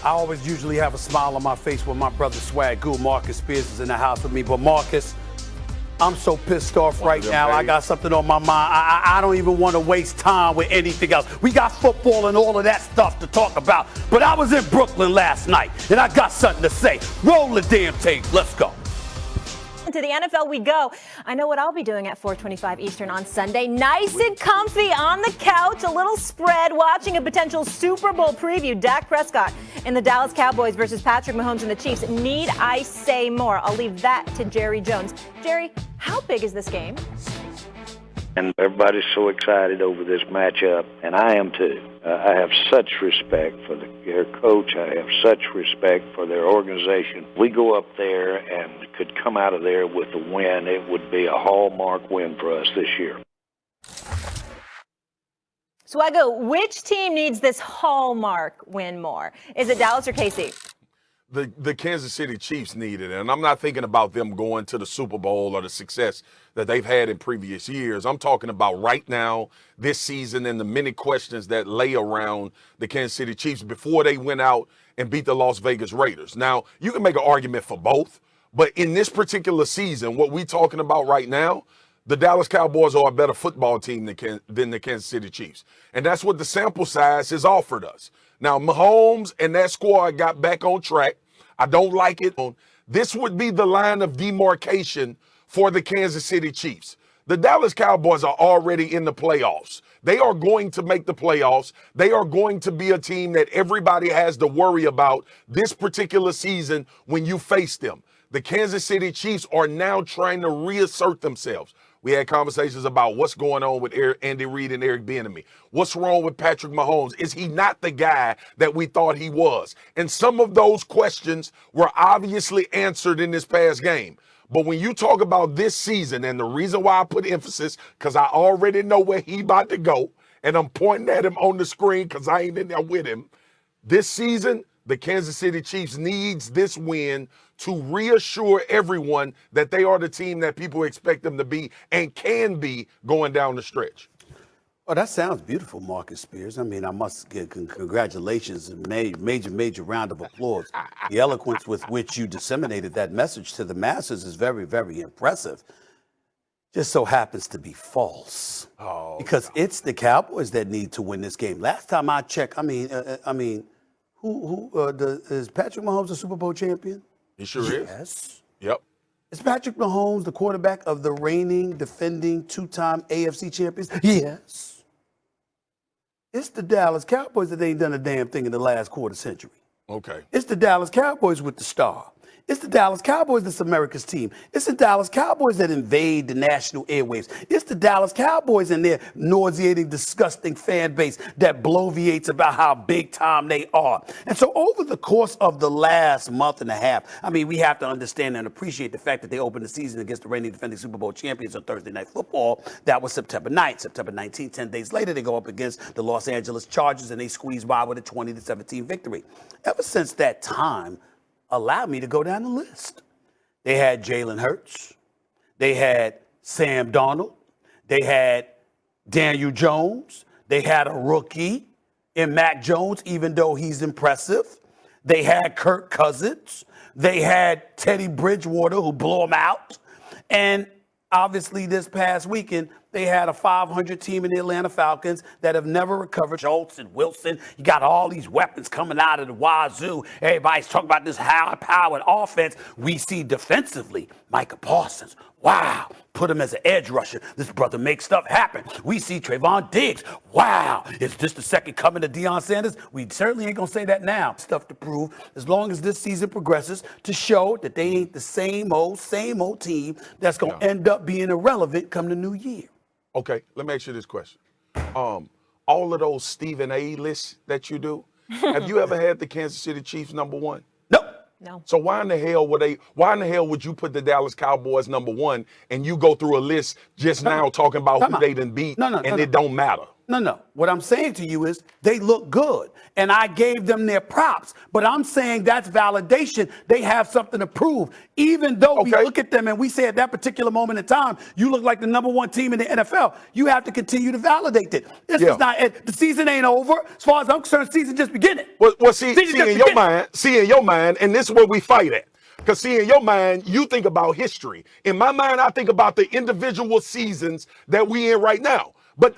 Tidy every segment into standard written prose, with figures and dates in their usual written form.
I always usually have a smile on my face when my brother Swag Goo, Marcus Spears, is in the house with me. But Marcus, I'm so pissed off right now. I got something on my mind. I don't even want to waste time with anything else. We got football and all of that stuff to talk about. But I was in Brooklyn last night, and I got something to say. Roll the damn tape. Let's go. To the NFL we go. I know what I'll be doing at 4:25 Eastern on Sunday. Nice and comfy on the couch, a little spread, watching a potential Super Bowl preview. Dak Prescott and the Dallas Cowboys versus Patrick Mahomes and the Chiefs. Need I say more? I'll leave that to Jerry Jones. Jerry, how big is this game? And everybody's so excited over this matchup, and I am too. I have such respect for their coach. I have such respect for their organization. We go up there and could come out of there with a win. It would be a hallmark win for us this year. Swaggo, which team needs this hallmark win more? Is it Dallas or KC? The Kansas City Chiefs need it, and I'm not thinking about them going to the Super Bowl or the success that they've had in previous years. I'm talking about right now, this season, and the many questions that lay around the Kansas City Chiefs before they went out and beat the Las Vegas Raiders. Now, you can make an argument for both, but in this particular season, what we're talking about right now, the Dallas Cowboys are a better football team than the Kansas City Chiefs. And that's what the sample size has offered us. Now, Mahomes and that squad got back on track. I don't like it. This would be the line of demarcation for the Kansas City Chiefs. The Dallas Cowboys are already in the playoffs. They are going to make the playoffs. They are going to be a team that everybody has to worry about this particular season when you face them. The Kansas City Chiefs are now trying to reassert themselves. We had conversations about what's going on with Andy Reid and Eric Bieniemy. What's wrong with Patrick Mahomes? Is he not the guy that we thought he was? And some of those questions were obviously answered in this past game. But when you talk about this season, and the reason why I put emphasis, because I already know where he about to go, and I'm pointing at him on the screen because I ain't in there with him. This season, the Kansas City Chiefs needs this win to reassure everyone that they are the team that people expect them to be and can be going down the stretch. Oh, that sounds beautiful, Marcus Spears. I mean, I must give congratulations and major round of applause. The eloquence with which you disseminated that message to the masses is very, very impressive. Just so happens to be false. Because it's the Cowboys that need to win this game. Last time I checked, is Patrick Mahomes a Super Bowl champion? He sure is. Yes. Yep. Is Patrick Mahomes the quarterback of the reigning, defending, two-time AFC champions? Yes. It's the Dallas Cowboys that ain't done a damn thing in the last quarter century. Okay. It's the Dallas Cowboys with the star. It's the Dallas Cowboys that's America's team. It's the Dallas Cowboys that invade the national airwaves. It's the Dallas Cowboys and their nauseating, disgusting fan base that bloviates about how big time they are. And so over the course of the last month and a half, I mean, we have to understand and appreciate the fact that they opened the season against the reigning defending Super Bowl champions on Thursday Night Football. That was September 9th. September 19th, 10 days later, they go up against the Los Angeles Chargers and they squeeze by with a 20-17 victory. Ever since that time, allowed me to go down the list. They had Jalen Hurts. They had Sam Darnold. They had Daniel Jones. They had a rookie in Mac Jones, even though he's impressive. They had Kirk Cousins. They had Teddy Bridgewater, who blew them out. And obviously this past weekend, they had a 500 team in the Atlanta Falcons that have never recovered. Schultz and Wilson, you got all these weapons coming out of the wazoo. Everybody's talking about this high-powered offense. We see defensively, Micah Parsons. Wow, put him as an edge rusher. This brother makes stuff happen. We see Trayvon Diggs. Wow, is this the second coming to Deion Sanders? We certainly ain't going to say that now. Stuff to prove as long as this season progresses to show that they ain't the same old team that's going to end up being irrelevant come the new year. Okay, let me ask you this question. All of those Stephen A lists that you do, have you ever had the Kansas City Chiefs number one? No. So why in the hell would you put the Dallas Cowboys number one and you go through a list just now talking about who they done beat and it don't matter? No. What I'm saying to you is they look good. And I gave them their props. But I'm saying that's validation. They have something to prove. Even though we look at them and we say at that particular moment in time, you look like the number one team in the NFL, you have to continue to validate it. This is not it. The season ain't over. As far as I'm concerned, the season just beginning. Well, see in your mind, and this is where we fight at. Because see, in your mind, you think about history. In my mind, I think about the individual seasons that we in right now. But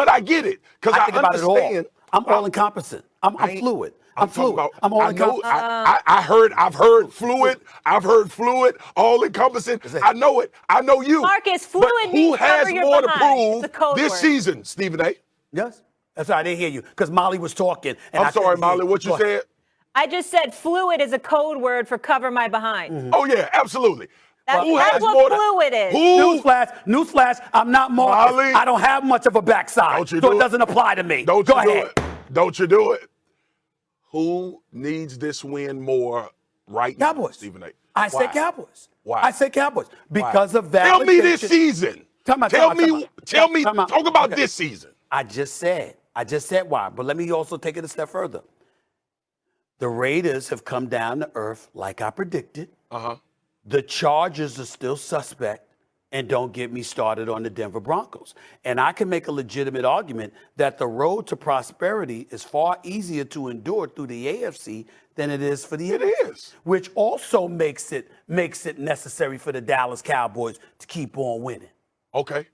I get it. Because I think about it understand. I'm all encompassing. I'm fluid. I'm fluid. I'm all encompassing. I've heard fluid. I've heard fluid, all encompassing. I know it. I know you. Marcus, fluid but means who has cover your more behind. to prove this season, Stephen A? Yes. That's right. I didn't hear you because Molly was talking. And I'm sorry, Molly. What you said? I just said fluid is a code word for cover my behind. Mm-hmm. Oh, yeah, absolutely. That's what fluid is. Newsflash, I'm not Marcus. Molly, I don't have much of a backside, so it doesn't apply to me. Go ahead. Don't you do it. Who needs this win more right Cowboys. now, Stephen A? I said Cowboys. Why? I said Cowboys because of validation. Tell me this season. Tell me. Talk about this season. I just said why, but let me also take it a step further. The Raiders have come down to earth like I predicted. The Chargers are still suspect, and don't get me started on the Denver Broncos. And I can make a legitimate argument that the road to prosperity is far easier to endure through the AFC than it is for the NFC. It is. Which also makes it necessary for the Dallas Cowboys to keep on winning. Okay.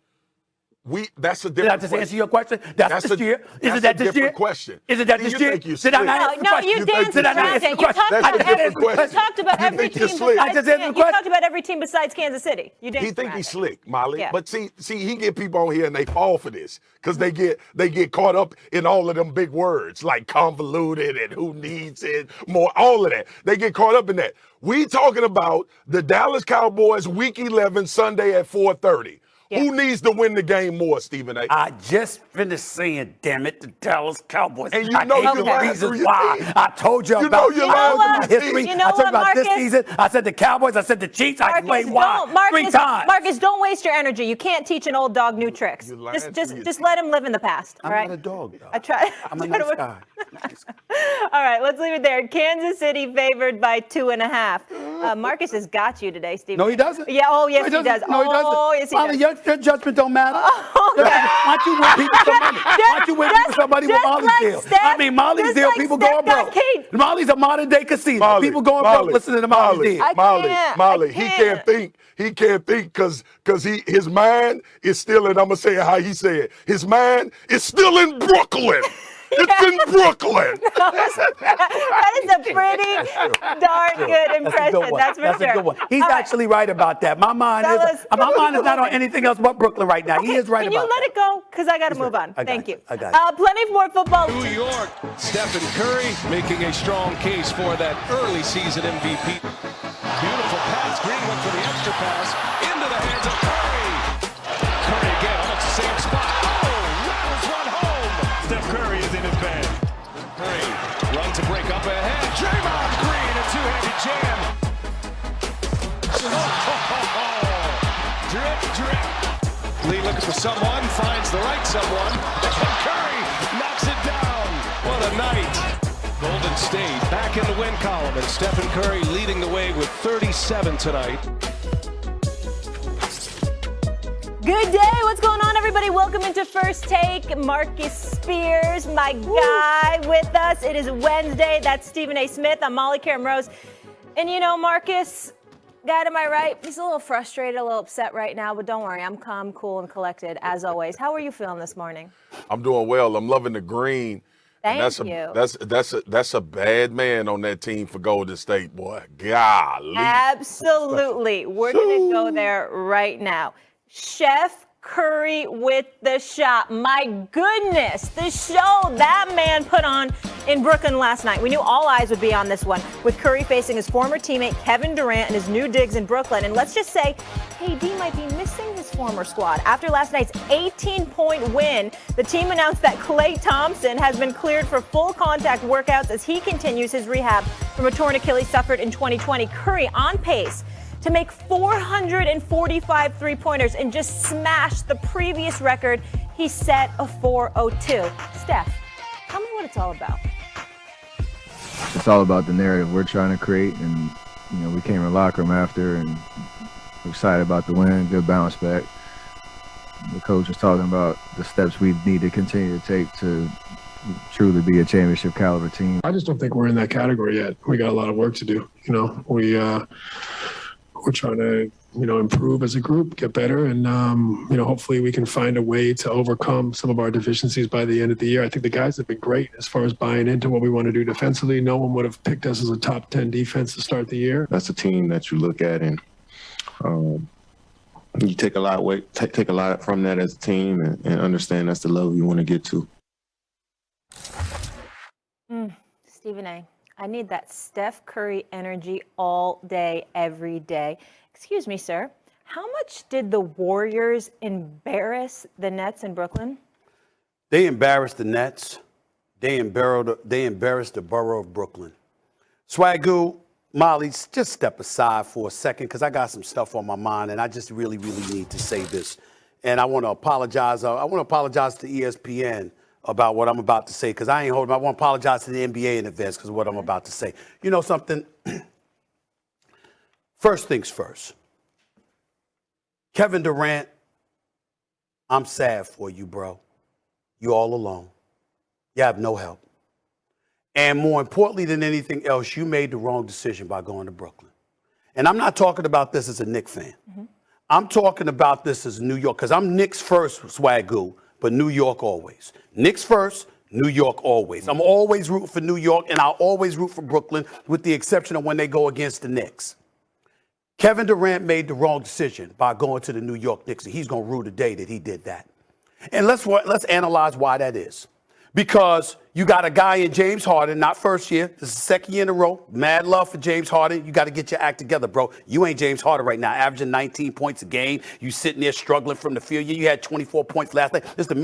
That's a different Did I just answer your question? That's this year? Is it that this year? Question. Is it that this year? Did I not answer the No, question? you danced around it. You talked about every team besides you talked about every team besides Kansas City. You danced He think around he's it. slick, Molly. Yeah. But see, he get people on here and they fall for this because they get caught up in all of them big words like convoluted and who needs it more, all of that. They get caught up in that. We talking about the Dallas Cowboys Week 11 Sunday at 4:30. Yeah. Who needs to win the game more, Stephen A? I just finished saying, damn it, the Dallas Cowboys. And you know I you gave lying the reasons through your why. teeth. I told you about You know my history. You know I told you what, about this Marcus? season. I said the Cowboys. I said the Chiefs. I explained why three times. Marcus, don't waste your energy. You can't teach an old dog new tricks. You're lying Just let him live in the past. I'm all right? not a dog, though. I try. I'm a nice guy. All right, let's leave it there. Kansas City favored by 2.5. Marcus has got you today, Steve. No, he doesn't. Yeah. Oh, yes, No, he does. No, he doesn't. Oh, yes, he Molly, does. your judgment don't matter. Oh, Why don't you win people some money? Why don't you win people some money with just Molly's like deal? Steph- I mean, Molly's just deal, like people Steph going got broke. Kate. Molly's a modern day casino. People going broke listening to Molly's deal. Molly, he can't think. He can't think because his mind is still, and I'm gonna say it how he said it. His mind is still in Brooklyn. It's in Brooklyn. That is a pretty darn good impression. That's for sure. That's a good one. He's actually right about that. My mind is not on anything else but Brooklyn right now. He is right Can about you let that. it go? Because I got to move on. I got Thank you. you. I got Plenty more football. New York, Stephen Curry making a strong case for that early season MVP. Beautiful pass. Green went for the extra pass into the hands of Curry. Curry again, almost the same spot. Oh, rattles one home. Steph Curry is in his bag. Curry run to break up ahead. Draymond Green, a two-handed jam. Drip, drip. Lee looking for someone, finds the right someone. And Curry knocks it down. What a night. Golden State back in the win column, and Stephen Curry leading the way with 37 tonight. Good day. What's going on, everybody? Welcome into First Take. Marcus Spears, my guy, with us. It is Wednesday. That's Stephen A. Smith. I'm Molly Karen Rose. And you know, Marcus, guy to my right, he's a little frustrated, a little upset right now, but don't worry. I'm calm, cool, and collected, as always. How are you feeling this morning? I'm doing well. I'm loving the green. Thank you. That's a bad man on that team for Golden State, boy. Golly. Absolutely. We're going to go there right now. Chef Curry with the shot. My goodness, the show that man put on in Brooklyn last night. We knew all eyes would be on this one, with Curry facing his former teammate Kevin Durant and his new digs in Brooklyn. And let's just say KD might be missing his former squad. After last night's 18-point win, the team announced that Klay Thompson has been cleared for full contact workouts as he continues his rehab from a torn Achilles suffered in 2020. Curry on pace to make 445 three-pointers and just smash the previous record He set a 4.02. Steph, tell me what it's all about. It's all about the narrative we're trying to create, and we came in the locker room after, and we're excited about the win, good bounce back. The coach was talking about the steps we need to continue to take to truly be a championship caliber team. I just don't think we're in that category yet. We got a lot of work to do. We're trying to improve as a group, get better, and hopefully we can find a way to overcome some of our deficiencies by the end of the year. I think the guys have been great as far as buying into what we want to do defensively. No one would have picked us as a top 10 defense to start the year. That's a team that you look at and you take a lot from that as a team and understand that's the level you want to get to. Stephen A., I need that Steph Curry energy all day, every day. Excuse me, sir. How much did the Warriors embarrass the Nets in Brooklyn? They embarrassed the Nets. They embarrassed the borough of Brooklyn. Swagoo, Molly, just step aside for a second because I got some stuff on my mind and I just really, really need to say this. And I want to apologize. I want to apologize to ESPN about what I'm about to say because I ain't holding. I want to apologize to the NBA in advance because of what I'm about to say. You know something? First things first. Kevin Durant, I'm sad for you, bro. You're all alone. You have no help. And more importantly than anything else, you made the wrong decision by going to Brooklyn. And I'm not talking about this as a Knicks fan. I'm talking about this as New York because I'm Knicks first, Swagoo, but New York always. Knicks first, New York always. I'm always rooting for New York, and I'll always root for Brooklyn with the exception of when they go against the Knicks. Kevin Durant made the wrong decision by going to the New York Knicks, and he's going to rue the day that he did that. And let's analyze why that is. Because you got a guy in James Harden, not first year. This is the second year in a row. Mad love for James Harden. You got to get your act together, bro. You ain't James Harden right now, averaging 19 points a game. You sitting there struggling from the field. You had 24 points last night. This is the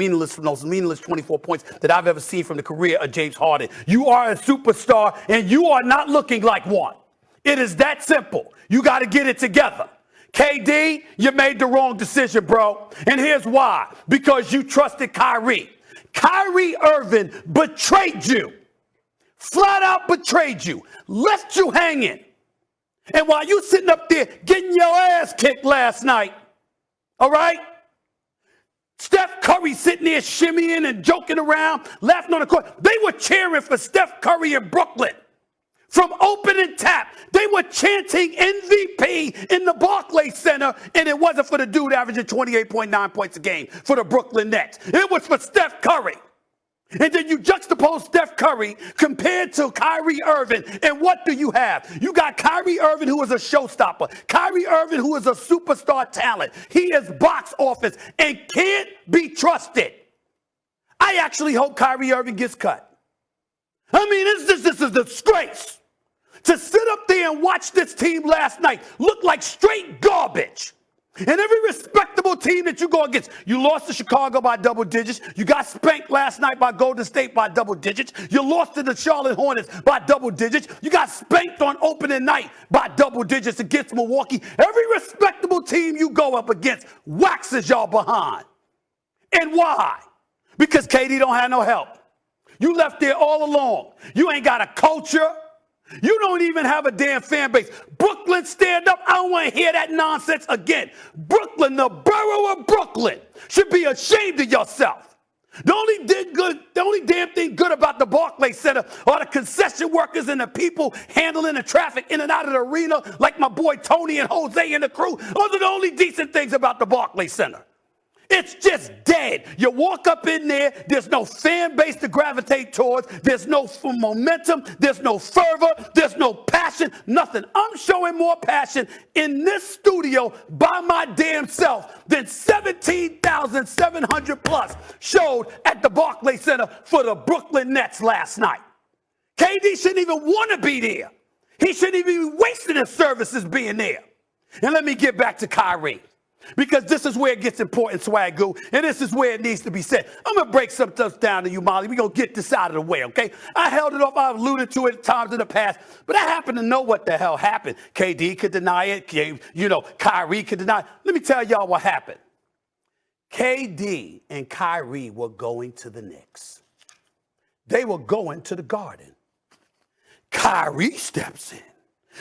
most meaningless 24 points that I've ever seen from the career of James Harden. You are a superstar, and you are not looking like one. It is that simple. You got to get it together. KD, you made the wrong decision, bro. And here's why. Because you trusted Kyrie. Kyrie Irving betrayed you. Flat out betrayed you. Left you hanging. And while you sitting up there getting your ass kicked last night, all right? Steph Curry sitting there shimmying and joking around, laughing on the court. They were cheering for Steph Curry in Brooklyn. From opening tap, they were chanting MVP in the Barclays Center, and it wasn't for the dude averaging 28.9 points a game for the Brooklyn Nets. It was for Steph Curry. And then you juxtapose Steph Curry compared to Kyrie Irving, and what do you have? You got Kyrie Irving, who is a showstopper. Kyrie Irving, who is a superstar talent. He is box office and can't be trusted. I actually hope Kyrie Irving gets cut. I mean, this is a disgrace. To sit up there and watch this team last night look like straight garbage. And every respectable team that you go against, you lost to Chicago by double digits. You got spanked last night by Golden State by double digits. You lost to the Charlotte Hornets by double digits. You got spanked on opening night by double digits against Milwaukee. Every respectable team you go up against waxes y'all behind. And why? Because KD don't have no help. You left there all alone. You ain't got a culture. You don't even have a damn fan base. Brooklyn, stand up. I don't want to hear that nonsense again. Brooklyn, the borough of Brooklyn, should be ashamed of yourself. The only damn thing good about the Barclays Center are the concession workers and the people handling the traffic in and out of the arena, like my boy Tony and Jose and the crew. Those are the only decent things about the Barclays Center. It's just dead. You walk up in there, there's no fan base to gravitate towards, there's no momentum, there's no fervor, there's no passion, nothing. I'm showing more passion in this studio by my damn self than 17,700 plus showed at the Barclays Center for the Brooklyn Nets last night. KD shouldn't even want to be there. He shouldn't even be wasting his services being there. And let me get back to Kyrie. Because this is where it gets important, Swagoo, and this is where it needs to be said. I'm going to break some stuff down to you, Molly. We're going to get this out of the way, okay? I held it off. I've alluded to it at times in the past, but I happen to know what the hell happened. KD could deny it. Kyrie could deny it. Let me tell y'all what happened. KD and Kyrie were going to the Knicks. They were going to the Garden. Kyrie steps in.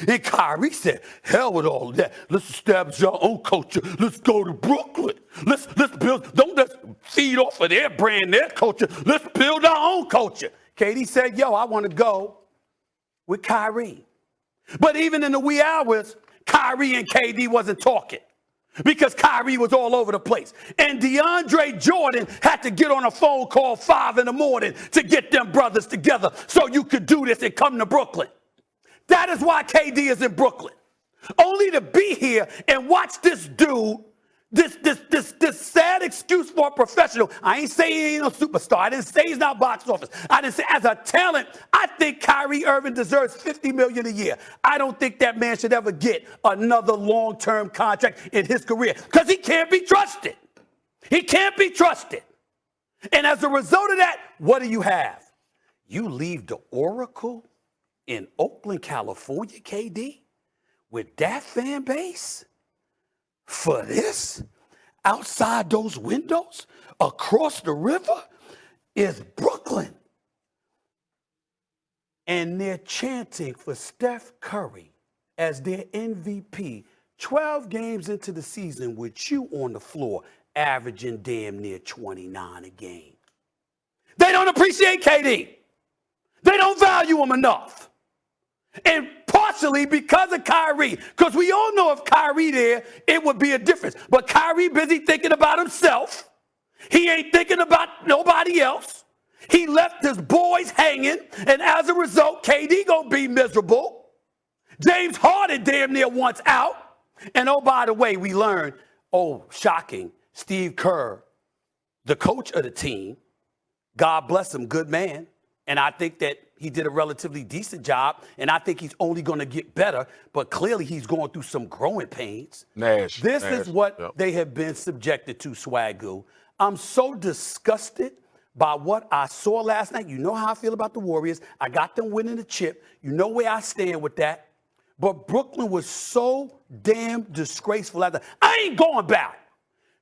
And Kyrie said, hell with all of that. Let's establish our own culture. Let's go to Brooklyn. Let's build, don't let's feed off of their brand, their culture. Let's build our own culture. KD said, yo, I want to go with Kyrie. But even in the wee hours, Kyrie and KD wasn't talking because Kyrie was all over the place. And DeAndre Jordan had to get on a phone call 5 in the morning to get them brothers together so you could do this and come to Brooklyn. That is why KD is in Brooklyn. Only to be here and watch this dude, this sad excuse for a professional. I ain't saying he ain't no superstar. I didn't say he's not box office. I didn't say as a talent, I think Kyrie Irving deserves $50 million a year. I don't think that man should ever get another long-term contract in his career because he can't be trusted. He can't be trusted. And as a result of that, what do you have? You leave the Oracle in Oakland, California, KD, with that fan base for this? Outside those windows, across the river, is Brooklyn. And they're chanting for Steph Curry as their MVP 12 games into the season with you on the floor, averaging damn near 29 a game. They don't appreciate KD. They don't value him enough. And partially because of Kyrie, because we all know if Kyrie there, it would be a difference. But Kyrie busy thinking about himself. He ain't thinking about nobody else. He left his boys hanging, and as a result, KD gonna be miserable. James Harden damn near wants out. And oh, by the way, we learned, oh, shocking, Steve Kerr, the coach of the team, God bless him, good man. And I think that he did a relatively decent job, and I think he's only going to get better, but clearly he's going through some growing pains. This is what they have been subjected to, Swagoo. I'm so disgusted by what I saw last night. You know how I feel about the Warriors. I got them winning the chip. You know where I stand with that. But Brooklyn was so damn disgraceful. I ain't going back.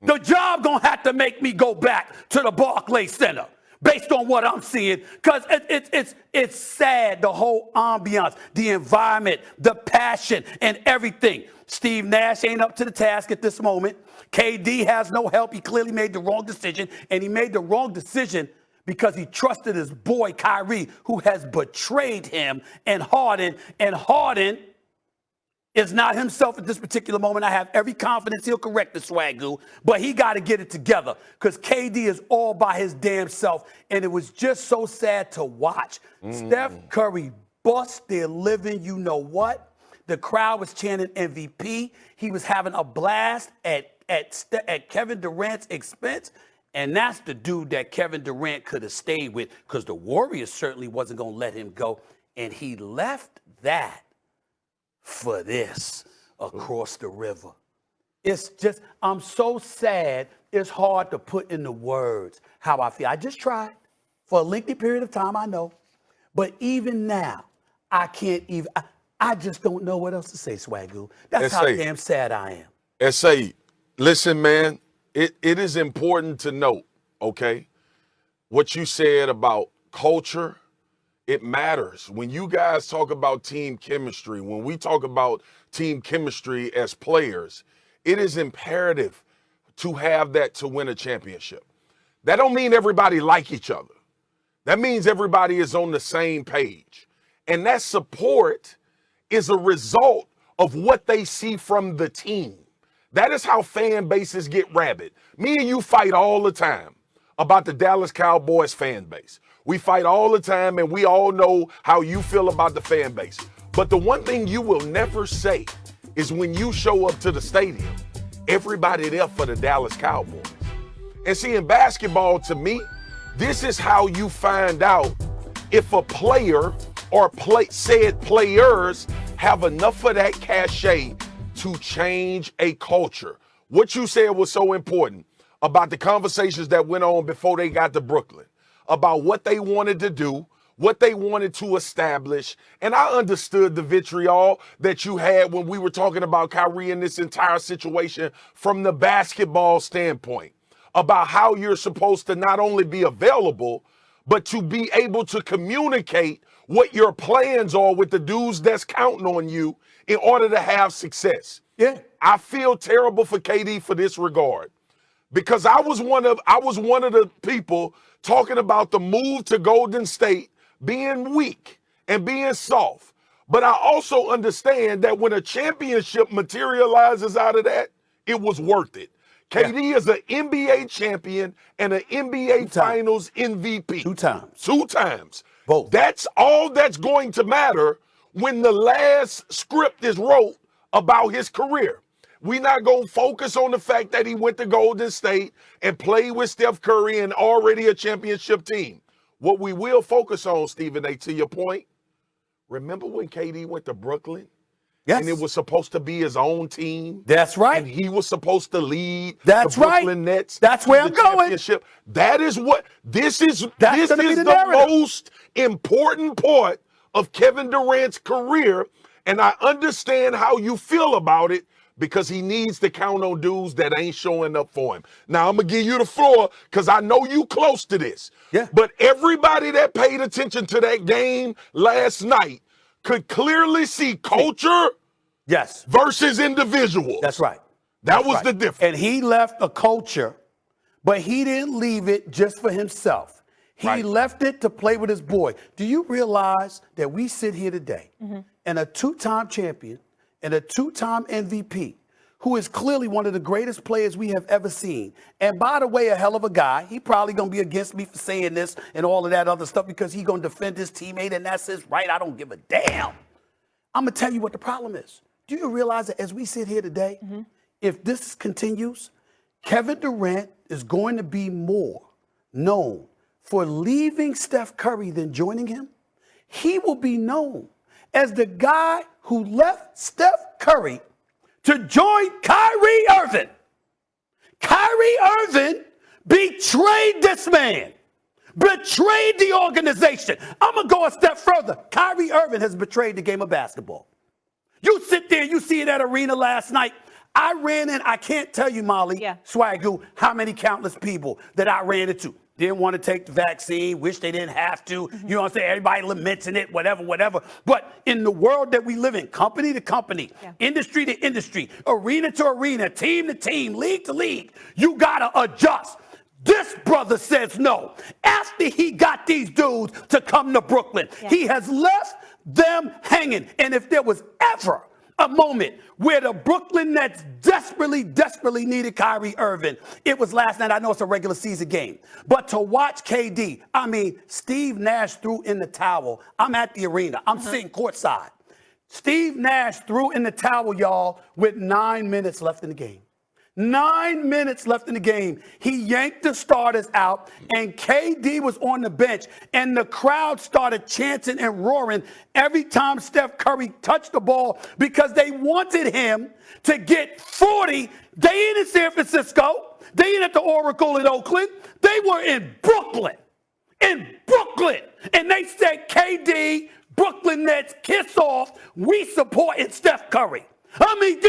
The job going to have to make me go back to the Barclays Center, based on what I'm seeing, because it's sad, the whole ambiance, the environment, the passion, and everything. Steve Nash ain't up to the task at this moment. KD has no help. He clearly made the wrong decision, and he made the wrong decision because he trusted his boy Kyrie, who has betrayed him, and Harden is not himself at this particular moment. I have every confidence he'll correct the Swagoo, but he got to get it together because KD is all by his damn self, and it was just so sad to watch. Steph Curry bust their living, you know what? The crowd was chanting MVP. He was having a blast at Kevin Durant's expense, and that's the dude that Kevin Durant could have stayed with because the Warriors certainly wasn't going to let him go, and he left that for this across the river. It's just, I'm so sad, it's hard to put into words how I feel. I just tried for a lengthy period of time, I know. But even now, I can't even, I just don't know what else to say, Swagoo. That's how damn sad I am. S.A., listen, man, it is important to note, okay, what you said about culture. It matters. When you guys talk about team chemistry, when we talk about team chemistry as players, it is imperative to have that to win a championship. That don't mean everybody like each other. That means everybody is on the same page. And that support is a result of what they see from the team. That is how fan bases get rabid. Me and you fight all the time about the Dallas Cowboys fan base. We fight all the time, and we all know how you feel about the fan base. But the one thing you will never say is when you show up to the stadium, everybody there for the Dallas Cowboys. And see, in basketball, to me, this is how you find out if a player or said players have enough of that cachet to change a culture. What you said was so important about the conversations that went on before they got to Brooklyn, about what they wanted to do, what they wanted to establish. And I understood the vitriol that you had when we were talking about Kyrie in this entire situation from the basketball standpoint, about how you're supposed to not only be available, but to be able to communicate what your plans are with the dudes that's counting on you in order to have success. Yeah. I feel terrible for KD for this regard, because I was one of the people talking about the move to Golden State being weak and being soft. But I also understand that when a championship materializes out of that, it was worth it. KD is an NBA champion and an NBA Finals MVP. 2 times. 2 times. Both. That's all that's going to matter when the last script is wrote about his career. We're not going to focus on the fact that he went to Golden State and played with Steph Curry and already a championship team. What we will focus on, Stephen A., to your point, remember when KD went to Brooklyn? Yes. And it was supposed to be his own team. That's right. And he was supposed to lead That's the Brooklyn right. Nets. That's where to I'm the going. championship. That is what this is. That's This gonna be is the the narrative. most important part of Kevin Durant's career, and I understand how you feel about it, because he needs to count on dudes that ain't showing up for him. Now I'm gonna give you the floor because I know you close to this. Yeah. But everybody that paid attention to that game last night could clearly see culture. Yes. Versus individuals. That's right. That was the difference. And he left a culture, but he didn't leave it just for himself. He left it to play with his boy. Do you realize that we sit here today and a 2-time champion and a 2-time MVP, who is clearly one of the greatest players we have ever seen, and by the way, a hell of a guy. He probably going to be against me for saying this and all of that other stuff because he's going to defend his teammate, and that's his right. I don't give a damn. I'm going to tell you what the problem is. Do you realize that as we sit here today, if this continues, Kevin Durant is going to be more known for leaving Steph Curry than joining him? He will be known as the guy who left Steph Curry to join Kyrie Irving. Kyrie Irving betrayed this man, betrayed the organization. I'm going to go a step further. Kyrie Irving has betrayed the game of basketball. You sit there, you see it at arena last night. I ran in, I can't tell you, Molly, Swagoo, how many countless people that I ran into. Didn't want to take the vaccine, wish they didn't have to. You know what I'm saying? Everybody lamenting it, whatever. But in the world that we live in, company to company, industry to industry, arena to arena, team to team, league to league, you got to adjust. This brother says no. After he got these dudes to come to Brooklyn, he has left them hanging. And if there was ever a moment where the Brooklyn Nets desperately needed Kyrie Irving, it was last night. I know it's a regular season game, but to watch KD, I mean, Steve Nash threw in the towel. I'm at the arena. I'm sitting courtside. Steve Nash threw in the towel, y'all, with 9 minutes left in the game. 9 minutes left in the game. He yanked the starters out, and KD was on the bench, and the crowd started chanting and roaring every time Steph Curry touched the ball because they wanted him to get 40. They ain't in San Francisco. They ain't at the Oracle in Oakland. They were in Brooklyn. And they said, KD, Brooklyn Nets, kiss off. We supporting Steph Curry. I mean,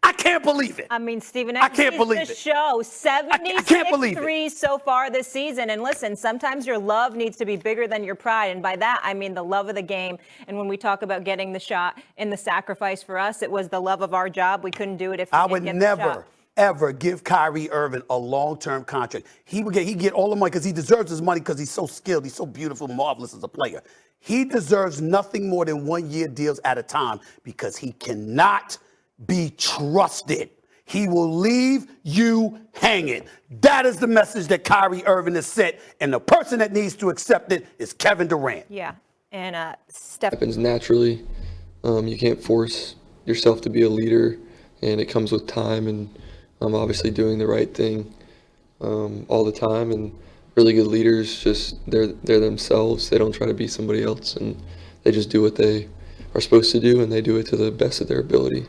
I can't believe it. I mean, Stephen, I can't believe it. Show 76 threes so far this season. And listen, sometimes your love needs to be bigger than your pride. And by that, I mean the love of the game. And when we talk about getting the shot and the sacrifice for us, it was the love of our job. We couldn't do it if we didn't get the shot. I would never, ever give Kyrie Irving a long-term contract. He get all the money because he deserves his money because he's so skilled. He's so beautiful, marvelous as a player. He deserves nothing more than 1-year deals at a time because he cannot be trusted. He will leave you hanging. That is the message that Kyrie Irving has sent, and the person that needs to accept it is Kevin Durant. Yeah, and Steph happens naturally. You can't force yourself to be a leader, and it comes with time. And I'm obviously doing the right thing all the time. And really good leaders, just they're themselves. They don't try to be somebody else, and they just do what they are supposed to do, and they do it to the best of their ability.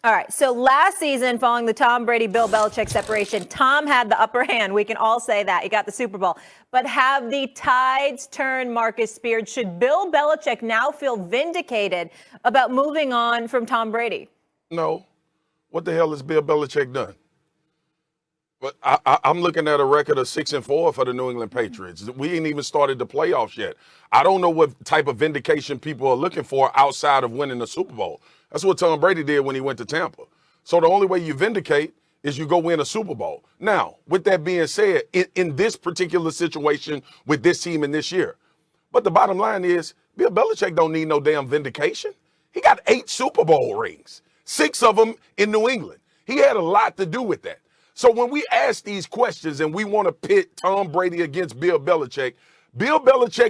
All right, so last season, following the Tom Brady-Bill Belichick separation, Tom had the upper hand. We can all say that. He got the Super Bowl. But have the tides turned, Marcus Spears? Should Bill Belichick now feel vindicated about moving on from Tom Brady? No. What the hell has Bill Belichick done? But I'm looking at a record of 6-4 for the New England Patriots. We ain't even started the playoffs yet. I don't know what type of vindication people are looking for outside of winning the Super Bowl. That's what Tom Brady did when he went to Tampa. So the only way you vindicate is you go win a Super Bowl. Now, with that being said, in this particular situation with this team in this year, but the bottom line is Bill Belichick don't need no damn vindication. He got 8 Super Bowl rings, 6 of them in New England. He had a lot to do with that. So when we ask these questions and we want to pit Tom Brady against Bill Belichick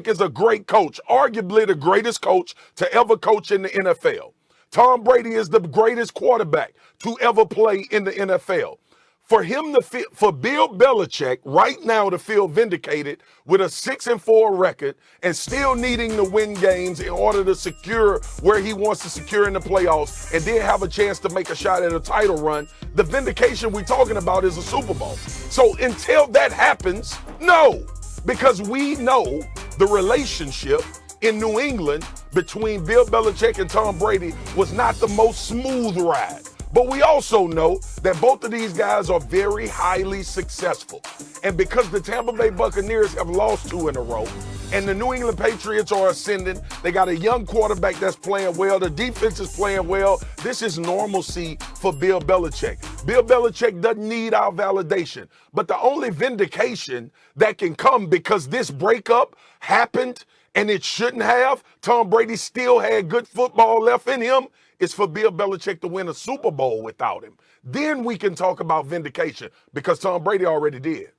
is a great coach, arguably the greatest coach to ever coach in the NFL. Tom Brady is the greatest quarterback to ever play in the NFL. For Bill Belichick right now to feel vindicated with a 6-4 record and still needing to win games in order to secure where he wants to secure in the playoffs and then have a chance to make a shot at a title run, the vindication we're talking about is a Super Bowl. So until that happens, no, because we know the relationship in New England between Bill Belichick and Tom Brady was not the most smooth ride. But we also know that both of these guys are very highly successful. And because the Tampa Bay Buccaneers have lost 2 in a row, and the New England Patriots are ascending, they got a young quarterback that's playing well, the defense is playing well, this is normalcy for Bill Belichick. Bill Belichick doesn't need our validation. But the only vindication that can come because this breakup happened and it shouldn't have, Tom Brady still had good football left in him, is for Bill Belichick to win a Super Bowl without him. Then we can talk about vindication because Tom Brady already did.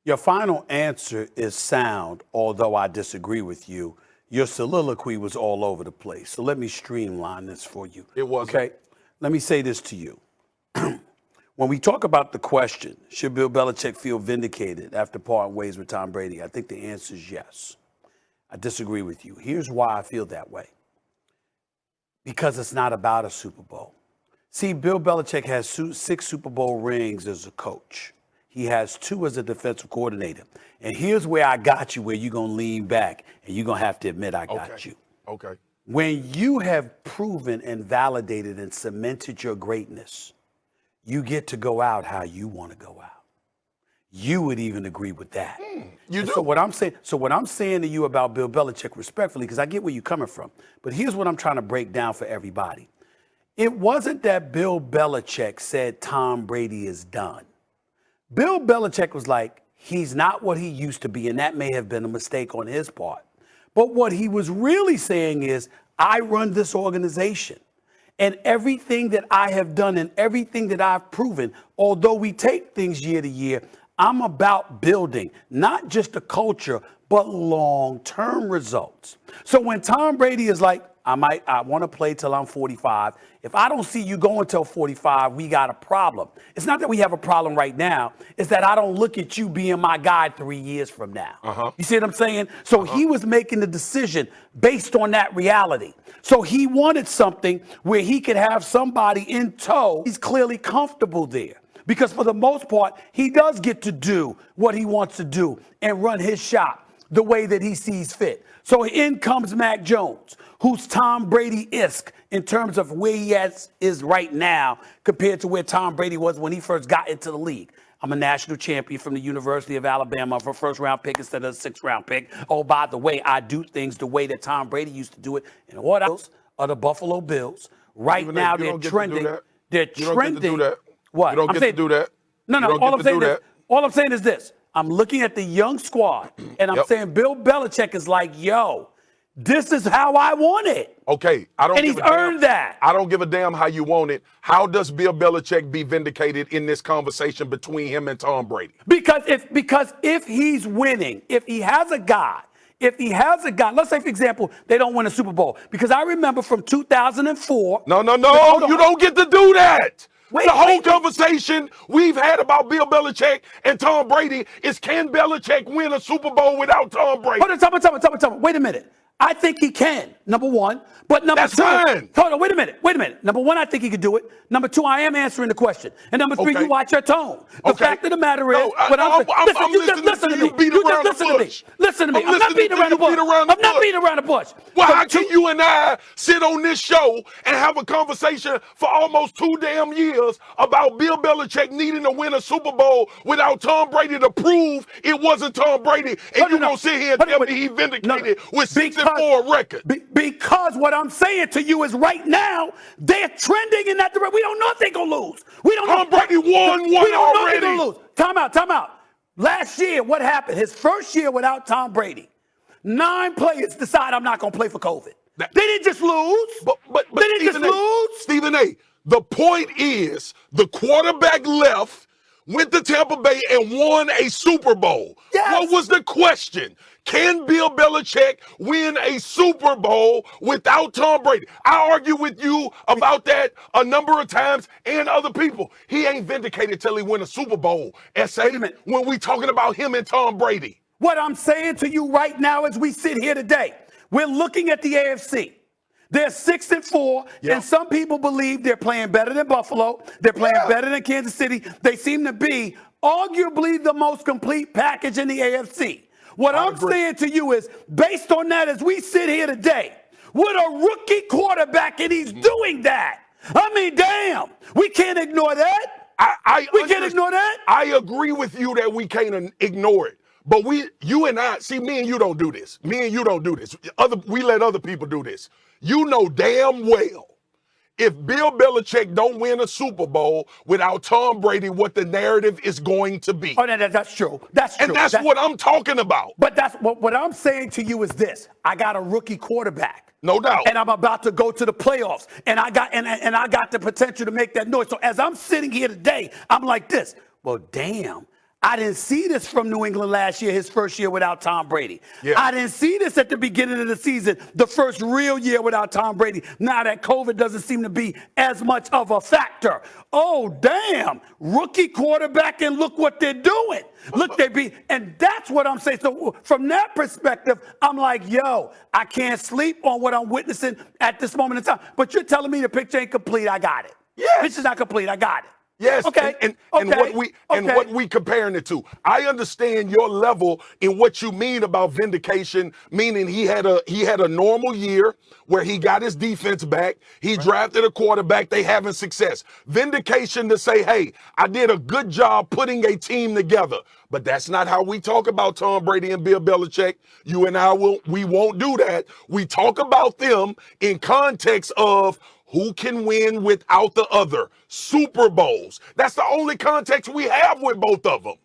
Your final answer is sound, although I disagree with you. Your soliloquy was all over the place. So let me streamline this for you. It was. Okay? Let me say this to you. When we talk about the question, should Bill Belichick feel vindicated after parting ways with Tom Brady? I think the answer is yes. I disagree with you. Here's why I feel that way. Because it's not about a Super Bowl. See, Bill Belichick has 6 Super Bowl rings as a coach. He has 2 as a defensive coordinator. And here's where I got you, where you're going to lean back, and you're going to have to admit I got you. Okay. When you have proven and validated and cemented your greatness, you get to go out how you want to go out. You would even agree with that. You do. So what I'm saying to you about Bill Belichick, respectfully, because I get where you're coming from, but here's what I'm trying to break down for everybody. It wasn't that Bill Belichick said Tom Brady is done. Bill Belichick was like, he's not what he used to be, and that may have been a mistake on his part. But what he was really saying is, I run this organization. And everything that I have done and everything that I've proven, although we take things year to year, I'm about building not just a culture, but long-term results. So when Tom Brady is like, I want to play till I'm 45. If I don't see you going till 45, we got a problem. It's not that we have a problem right now. It's that I don't look at you being my guy 3 years from now. You see what I'm saying? So he was making the decision based on that reality. So he wanted something where he could have somebody in tow. He's clearly comfortable there. Because for the most part, he does get to do what he wants to do and run his shop the way that he sees fit. So in comes Mac Jones, who's Tom Brady-esque in terms of where he is right now compared to where Tom Brady was when he first got into the league. I'm a national champion from the University of Alabama for a first-round pick instead of a 6th-round pick. Oh, by the way, I do things the way that Tom Brady used to do it. And what else are the Buffalo Bills? Right now, they're trending. They're trending. What? You don't get to do that. No. All I'm saying is this. I'm looking at the young squad, and I'm saying Bill Belichick is like, yo, this is how I want it. Okay. And he's earned that. I don't give a damn how you want it. How does Bill Belichick be vindicated in this conversation between him and Tom Brady? Because if he's winning, if he has a guy, let's say, for example, they don't win a Super Bowl. Because I remember from 2004. No. You don't get to do that. The whole conversation we've had about Bill Belichick and Tom Brady is, can Belichick win a Super Bowl without Tom Brady? Hold on, wait a minute. I think he can, number one. But number That's two, fine. hold on, wait a minute. Number one, I think he could do it. Number two, I am answering the question. And number three, Okay. you watch your tone. The Okay. fact of the matter is, No, what I'm you just listening listen to to me. you beat You around just the listen to me. bush. Listen to me. I'm not listening beating to around the you beat bush. around the I'm not bush. beating around the bush. Well, So how can you and I sit on this show and have a conversation for almost 2 damn years about Bill Belichick needing to win a Super Bowl without Tom Brady to prove it wasn't Tom Brady, and you gonna sit here and tell me he vindicated with 6-4 record? Because what I'm saying to you is right now they're trending in that direction. We don't know if they're gonna lose. We don't Tom know. Brady won We don't know if already. they're gonna lose. Time out. Last year, what happened? His first year without Tom Brady, 9 players decide I'm not gonna play for COVID. They didn't just lose. But they didn't just lose. Stephen A., the point is the quarterback left, went to Tampa Bay, and won a Super Bowl. Yes. What was the question? Can Bill Belichick win a Super Bowl without Tom Brady? I argue with you about that a number of times and other people. He ain't vindicated till he win a Super Bowl, S.A., Wait a minute. when we talking about him and Tom Brady. What I'm saying to you right now as we sit here today, we're looking at the AFC. They're 6-4, Yeah. and some people believe they're playing better than Buffalo. They're playing better than Kansas City. They seem to be arguably the most complete package in the AFC. What I'm saying to you is, based on that, as we sit here today, with a rookie quarterback, and he's doing that. I mean, damn, we can't ignore that. We can't ignore that. I agree with you that we can't ignore it. But you and I, see, me and you don't do this. We let other people do this. You know damn well if Bill Belichick don't win a Super Bowl without Tom Brady, what the narrative is going to be. Oh, that's true. That's true. And that's what I'm talking about. But that's what I'm saying to you is this. I got a rookie quarterback. No doubt. And I'm about to go to the playoffs. And I got the potential to make that noise. So as I'm sitting here today, I'm like this. Well, damn. I didn't see this from New England last year, his first year without Tom Brady. Yeah. I didn't see this at the beginning of the season, the first real year without Tom Brady. Now that COVID doesn't seem to be as much of a factor. Oh, damn. Rookie quarterback, and look what they're doing. Look, and that's what I'm saying. So from that perspective, I'm like, yo, I can't sleep on what I'm witnessing at this moment in time. But you're telling me the picture ain't complete. I got it. Yes. Picture's not complete. I got it. Yes, okay. and what we comparing it to. I understand your level in what you mean about vindication, meaning he had a normal year where he got his defense back. He drafted a quarterback. They having success. Vindication to say, hey, I did a good job putting a team together. But that's not how we talk about Tom Brady and Bill Belichick. You and I we won't do that. We talk about them in context of who can win without the other? Super Bowls. That's the only context we have with both of them.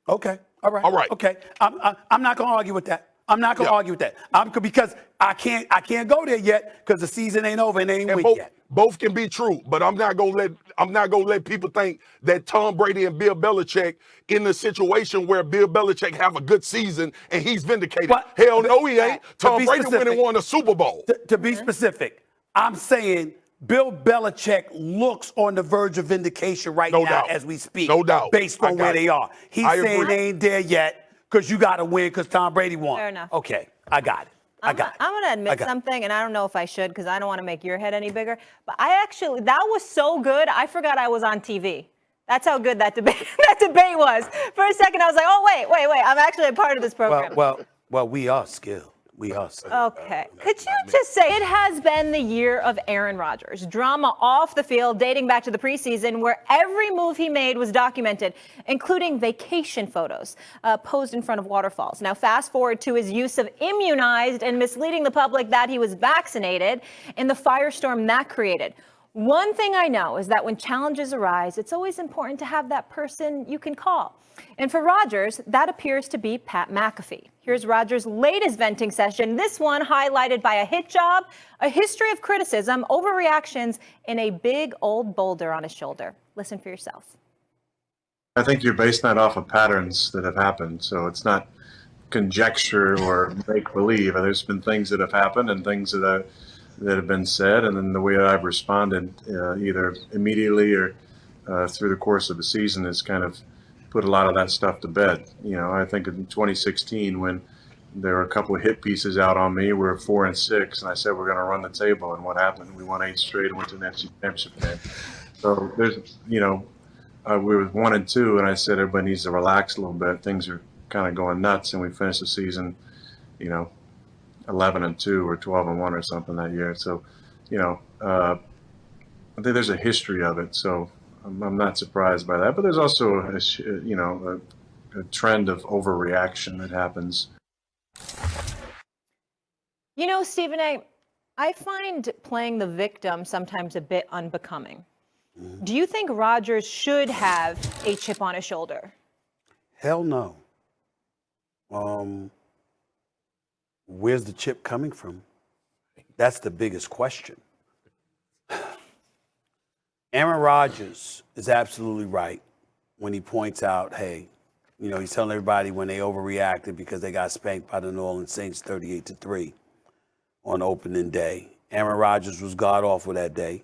Okay. All right. All right. Okay. I'm not going to argue with that. I'm not going to argue with that. Because I can't go there yet because the season ain't over and they ain't win yet. Both can be true, but I'm not gonna let people think that Tom Brady and Bill Belichick in the situation where Bill Belichick have a good season and he's vindicated. Hell no, he ain't. Tom Brady went and won a Super Bowl. To be specific, I'm saying Bill Belichick looks on the verge of vindication right now as we speak. No doubt. Based on where they are. He's saying they ain't there yet because you got to win because Tom Brady won. Fair enough. Okay, I got it. I'm going to admit something, and I don't know if I should because I don't want to make your head any bigger. But that was so good, I forgot I was on TV. That's how good that debate was. For a second, I was like, oh, wait. I'm actually a part of this program. Well, we are skilled. We are skilled. Okay. Could you just say it has been the year of Aaron Rodgers? Drama off the field dating back to the preseason where every move he made was documented, including vacation photos posed in front of waterfalls. Now, fast forward to his use of immunized and misleading the public that he was vaccinated and the firestorm that created. One thing I know is that when challenges arise, it's always important to have that person you can call. And for Rodgers, that appears to be Pat McAfee. Here's Rodgers' latest venting session, this one highlighted by a hit job, a history of criticism, overreactions, and a big old boulder on his shoulder. Listen for yourself. I think you're basing that off of patterns that have happened. So it's not conjecture or make-believe. There's been things that have happened and things that have been said, and then the way I've responded either immediately or through the course of the season has kind of put a lot of that stuff to bed. You know, I think in 2016 when there were a couple of hit pieces out on me. We were 4-6, and I said we're going to run the table. And what happened? We won 8 straight and went to the NFC Championship game. So there's, we were 1-2, and I said everybody needs to relax a little bit. Things are kind of going nuts, and we finished the season, 11-2 or 12-1 or something that year. So, I think there's a history of it. So I'm not surprised by that. But there's also a trend of overreaction that happens. Stephen A., I find playing the victim sometimes a bit unbecoming. Do you think Rodgers should have a chip on his shoulder? Hell no. Where's the chip coming from? That's the biggest question. Aaron Rodgers is absolutely right when he points out, hey, he's telling everybody when they overreacted because they got spanked by the New Orleans Saints 38-3 on opening day. Aaron Rodgers was god-awful that day.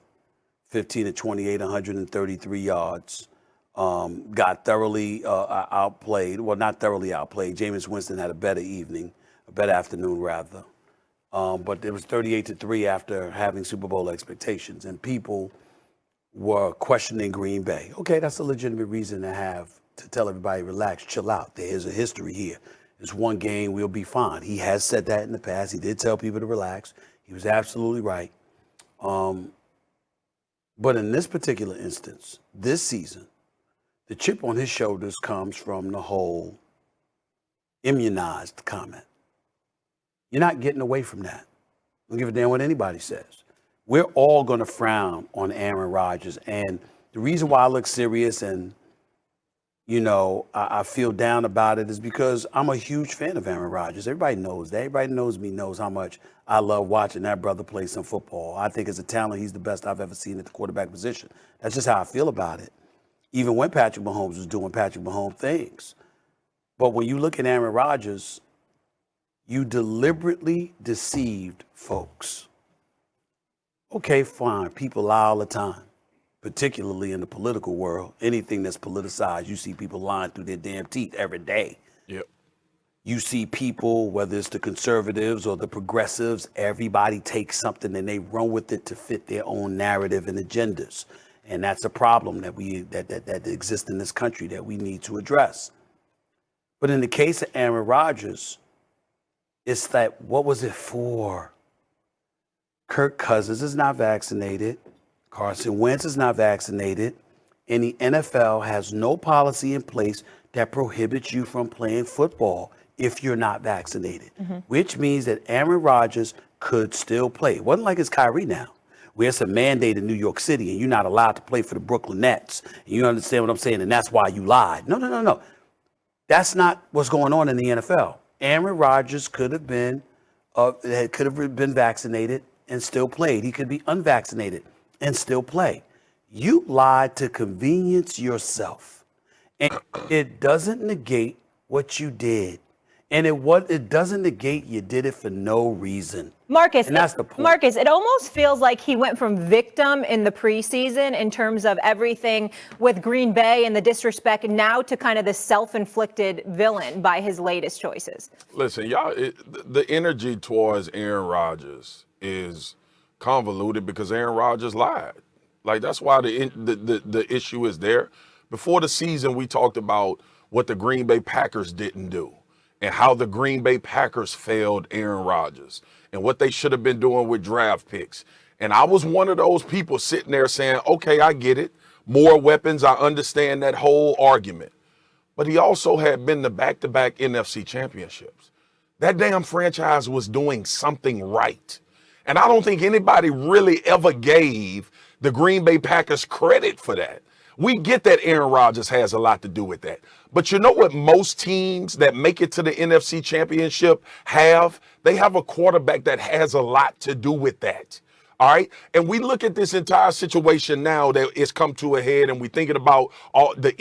15-28, 133 yards. Got thoroughly outplayed. Well, not thoroughly outplayed. Jameis Winston had a better afternoon rather. But it was 38-3 after having Super Bowl expectations. And people were questioning Green Bay. Okay, that's a legitimate reason to tell everybody, relax, chill out. There is a history here. It's one game, we'll be fine. He has said that in the past. He did tell people to relax. He was absolutely right. But in this particular instance, this season, the chip on his shoulders comes from the whole immunized comment. You're not getting away from that. Don't give a damn what anybody says. We're all going to frown on Aaron Rodgers. And the reason why I look serious and, I feel down about it is because I'm a huge fan of Aaron Rodgers. Everybody knows that. Everybody knows me, knows how much I love watching that brother play some football. I think as a talent, he's the best I've ever seen at the quarterback position. That's just how I feel about it. Even when Patrick Mahomes was doing Patrick Mahomes things. But when you look at Aaron Rodgers, you deliberately deceived folks. Okay, fine. People lie all the time, particularly in the political world. Anything that's politicized, you see people lying through their damn teeth every day. Yep. You see people, whether it's the conservatives or the progressives, everybody takes something and they run with it to fit their own narrative and agendas. And that's a problem that exists in this country that we need to address. But in the case of Aaron Rodgers, it's that, what was it for? Kirk Cousins is not vaccinated. Carson Wentz is not vaccinated. And the NFL has no policy in place that prohibits you from playing football if you're not vaccinated, which means that Aaron Rodgers could still play. It wasn't like it's Kyrie now, where it's a mandate in New York City and you're not allowed to play for the Brooklyn Nets. And you understand what I'm saying? And that's why you lied. No. That's not what's going on in the NFL. Aaron Rodgers could have been vaccinated and still played. He could be unvaccinated and still play. You lied to convenience yourself. And it doesn't negate what you did. And it doesn't negate you did it for no reason. Marcus, and that's the point. Marcus, it almost feels like he went from victim in the preseason in terms of everything with Green Bay and the disrespect now to kind of the self-inflicted villain by his latest choices. Listen, y'all, the energy towards Aaron Rodgers is convoluted because Aaron Rodgers lied. Like, that's why the issue is there. Before the season, we talked about what the Green Bay Packers didn't do and how the Green Bay Packers failed Aaron Rodgers and what they should have been doing with draft picks. And I was one of those people sitting there saying, okay, I get it. More weapons. I understand that whole argument. But he also had been to back-to-back NFC championships. That damn franchise was doing something right. And I don't think anybody really ever gave the Green Bay Packers credit for that. We get that Aaron Rodgers has a lot to do with that. But you know what most teams that make it to the NFC Championship have? They have a quarterback that has a lot to do with that. All right. And we look at this entire situation now that it's come to a head and we're thinking about all the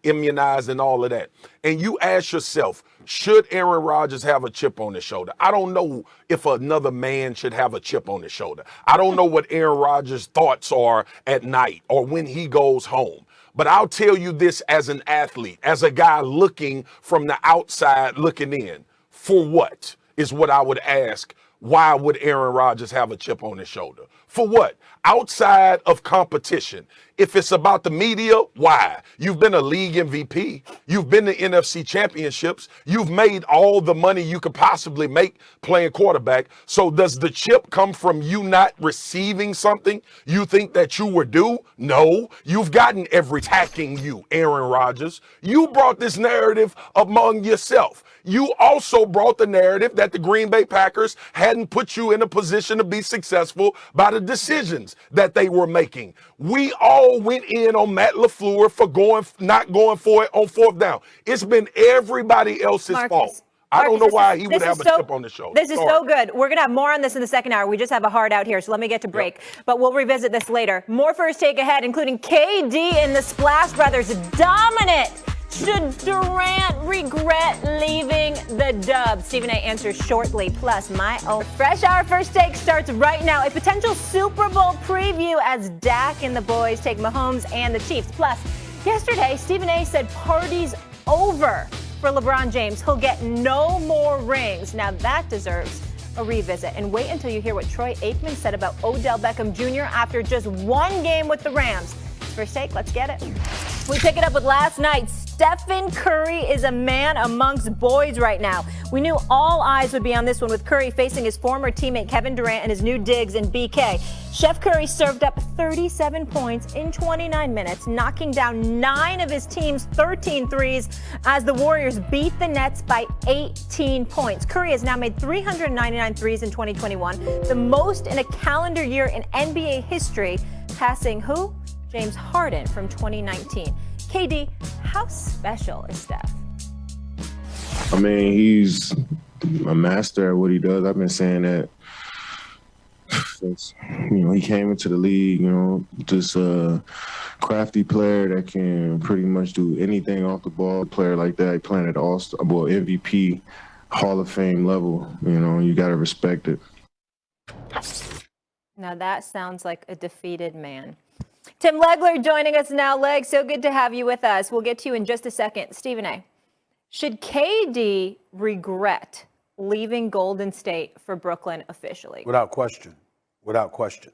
immunized and all of that. And you ask yourself, should Aaron Rodgers have a chip on his shoulder? I don't know if another man should have a chip on his shoulder. I don't know what Aaron Rodgers' thoughts are at night or when he goes home. But I'll tell you this as an athlete, as a guy looking from the outside looking in. For what is what I would ask. Why would Aaron Rodgers have a chip on his shoulder? For what? Outside of competition. If it's about the media, why? You've been a league MVP. You've been to NFC championships. You've made all the money you could possibly make playing quarterback. So does the chip come from you not receiving something you think that you were due? No. You've gotten attacking you, Aaron Rodgers. You brought this narrative among yourself. You also brought the narrative that the Green Bay Packers hadn't put you in a position to be successful by the decisions that they were making. We all went in on Matt LaFleur for not going for it on 4th down. It's been everybody else's fault. I don't know why he would have a chip on the shoulder. This is so good. We're going to have more on this in the second hour. We just have a hard out here, so let me get to break. But we'll revisit this later. More first take ahead, including KD and the Splash Brothers dominant. Should Durant regret leaving the Dub? Stephen A. answers shortly. Plus, my own Fresh Hour First Take starts right now. A potential Super Bowl preview as Dak and the boys take Mahomes and the Chiefs. Plus, yesterday, Stephen A. said party's over for LeBron James. He'll get no more rings. Now, that deserves a revisit. And wait until you hear what Troy Aikman said about Odell Beckham Jr. after just one game with the Rams. First Take, let's get it. We pick it up with last night. Stephen Curry is a man amongst boys right now. We knew all eyes would be on this one with Curry facing his former teammate Kevin Durant and his new Diggs and BK. Chef Curry served up 37 points in 29 minutes, knocking down 9 of his team's 13 threes as the Warriors beat the Nets by 18 points. Curry has now made 399 threes in 2021, the most in a calendar year in NBA history, passing who? James Harden from 2019. KD, how special is Steph? I mean, he's a master at what he does. I've been saying that since, he came into the league, just a crafty player that can pretty much do anything off the ball. A player like that, playing at All-Star, MVP, Hall of Fame level, you got to respect it. Now that sounds like a defeated man. Tim Legler joining us now. Leg, so good to have you with us. We'll get to you in just a second. Stephen A., should KD regret leaving Golden State for Brooklyn officially? Without question. Without question.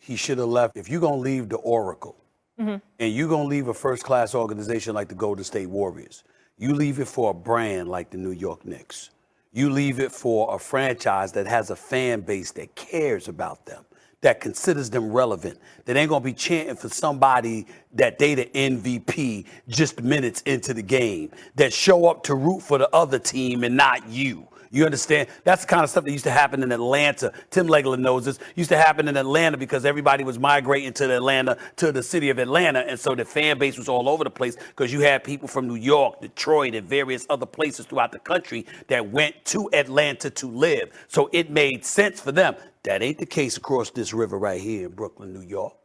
He should have left. If you're going to leave the Oracle and you're going to leave a first-class organization like the Golden State Warriors, you leave it for a brand like the New York Knicks. You leave it for a franchise that has a fan base that cares about them, that considers them relevant, that ain't gonna be chanting for somebody that they the MVP just minutes into the game, that show up to root for the other team and not you. You understand? That's the kind of stuff that used to happen in Atlanta. Tim Legler knows this. Used to happen in Atlanta because everybody was migrating to the city of Atlanta. And so the fan base was all over the place because you had people from New York, Detroit, and various other places throughout the country that went to Atlanta to live. So it made sense for them. That ain't the case across this river right here in Brooklyn, New York.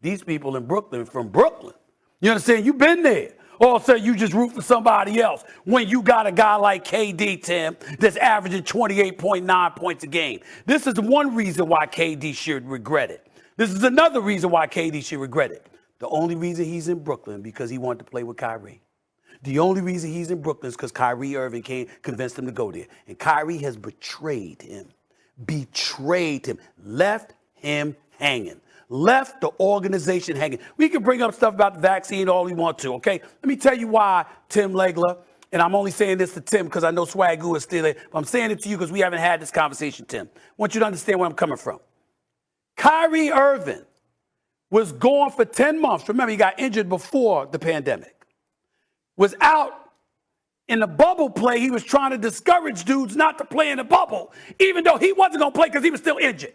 These people in Brooklyn from Brooklyn. You understand? You've been there. All of a sudden, you just root for somebody else when you got a guy like KD, Tim, that's averaging 28.9 points a game. This is one reason why KD should regret it. This is another reason why KD should regret it. The only reason he's in Brooklyn because he wanted to play with Kyrie. The only reason he's in Brooklyn is because Kyrie Irving convinced him to go there. And Kyrie has betrayed him, left him hanging. Left the organization hanging. We can bring up stuff about the vaccine all we want to, okay? Let me tell you why, Tim Legler, and I'm only saying this to Tim because I know Swagoo is still there, but I'm saying it to you because we haven't had this conversation, Tim. I want you to understand where I'm coming from. Kyrie Irving was gone for 10 months. Remember, he got injured before the pandemic. Was out in the bubble play. He was trying to discourage dudes not to play in the bubble, even though he wasn't going to play because he was still injured.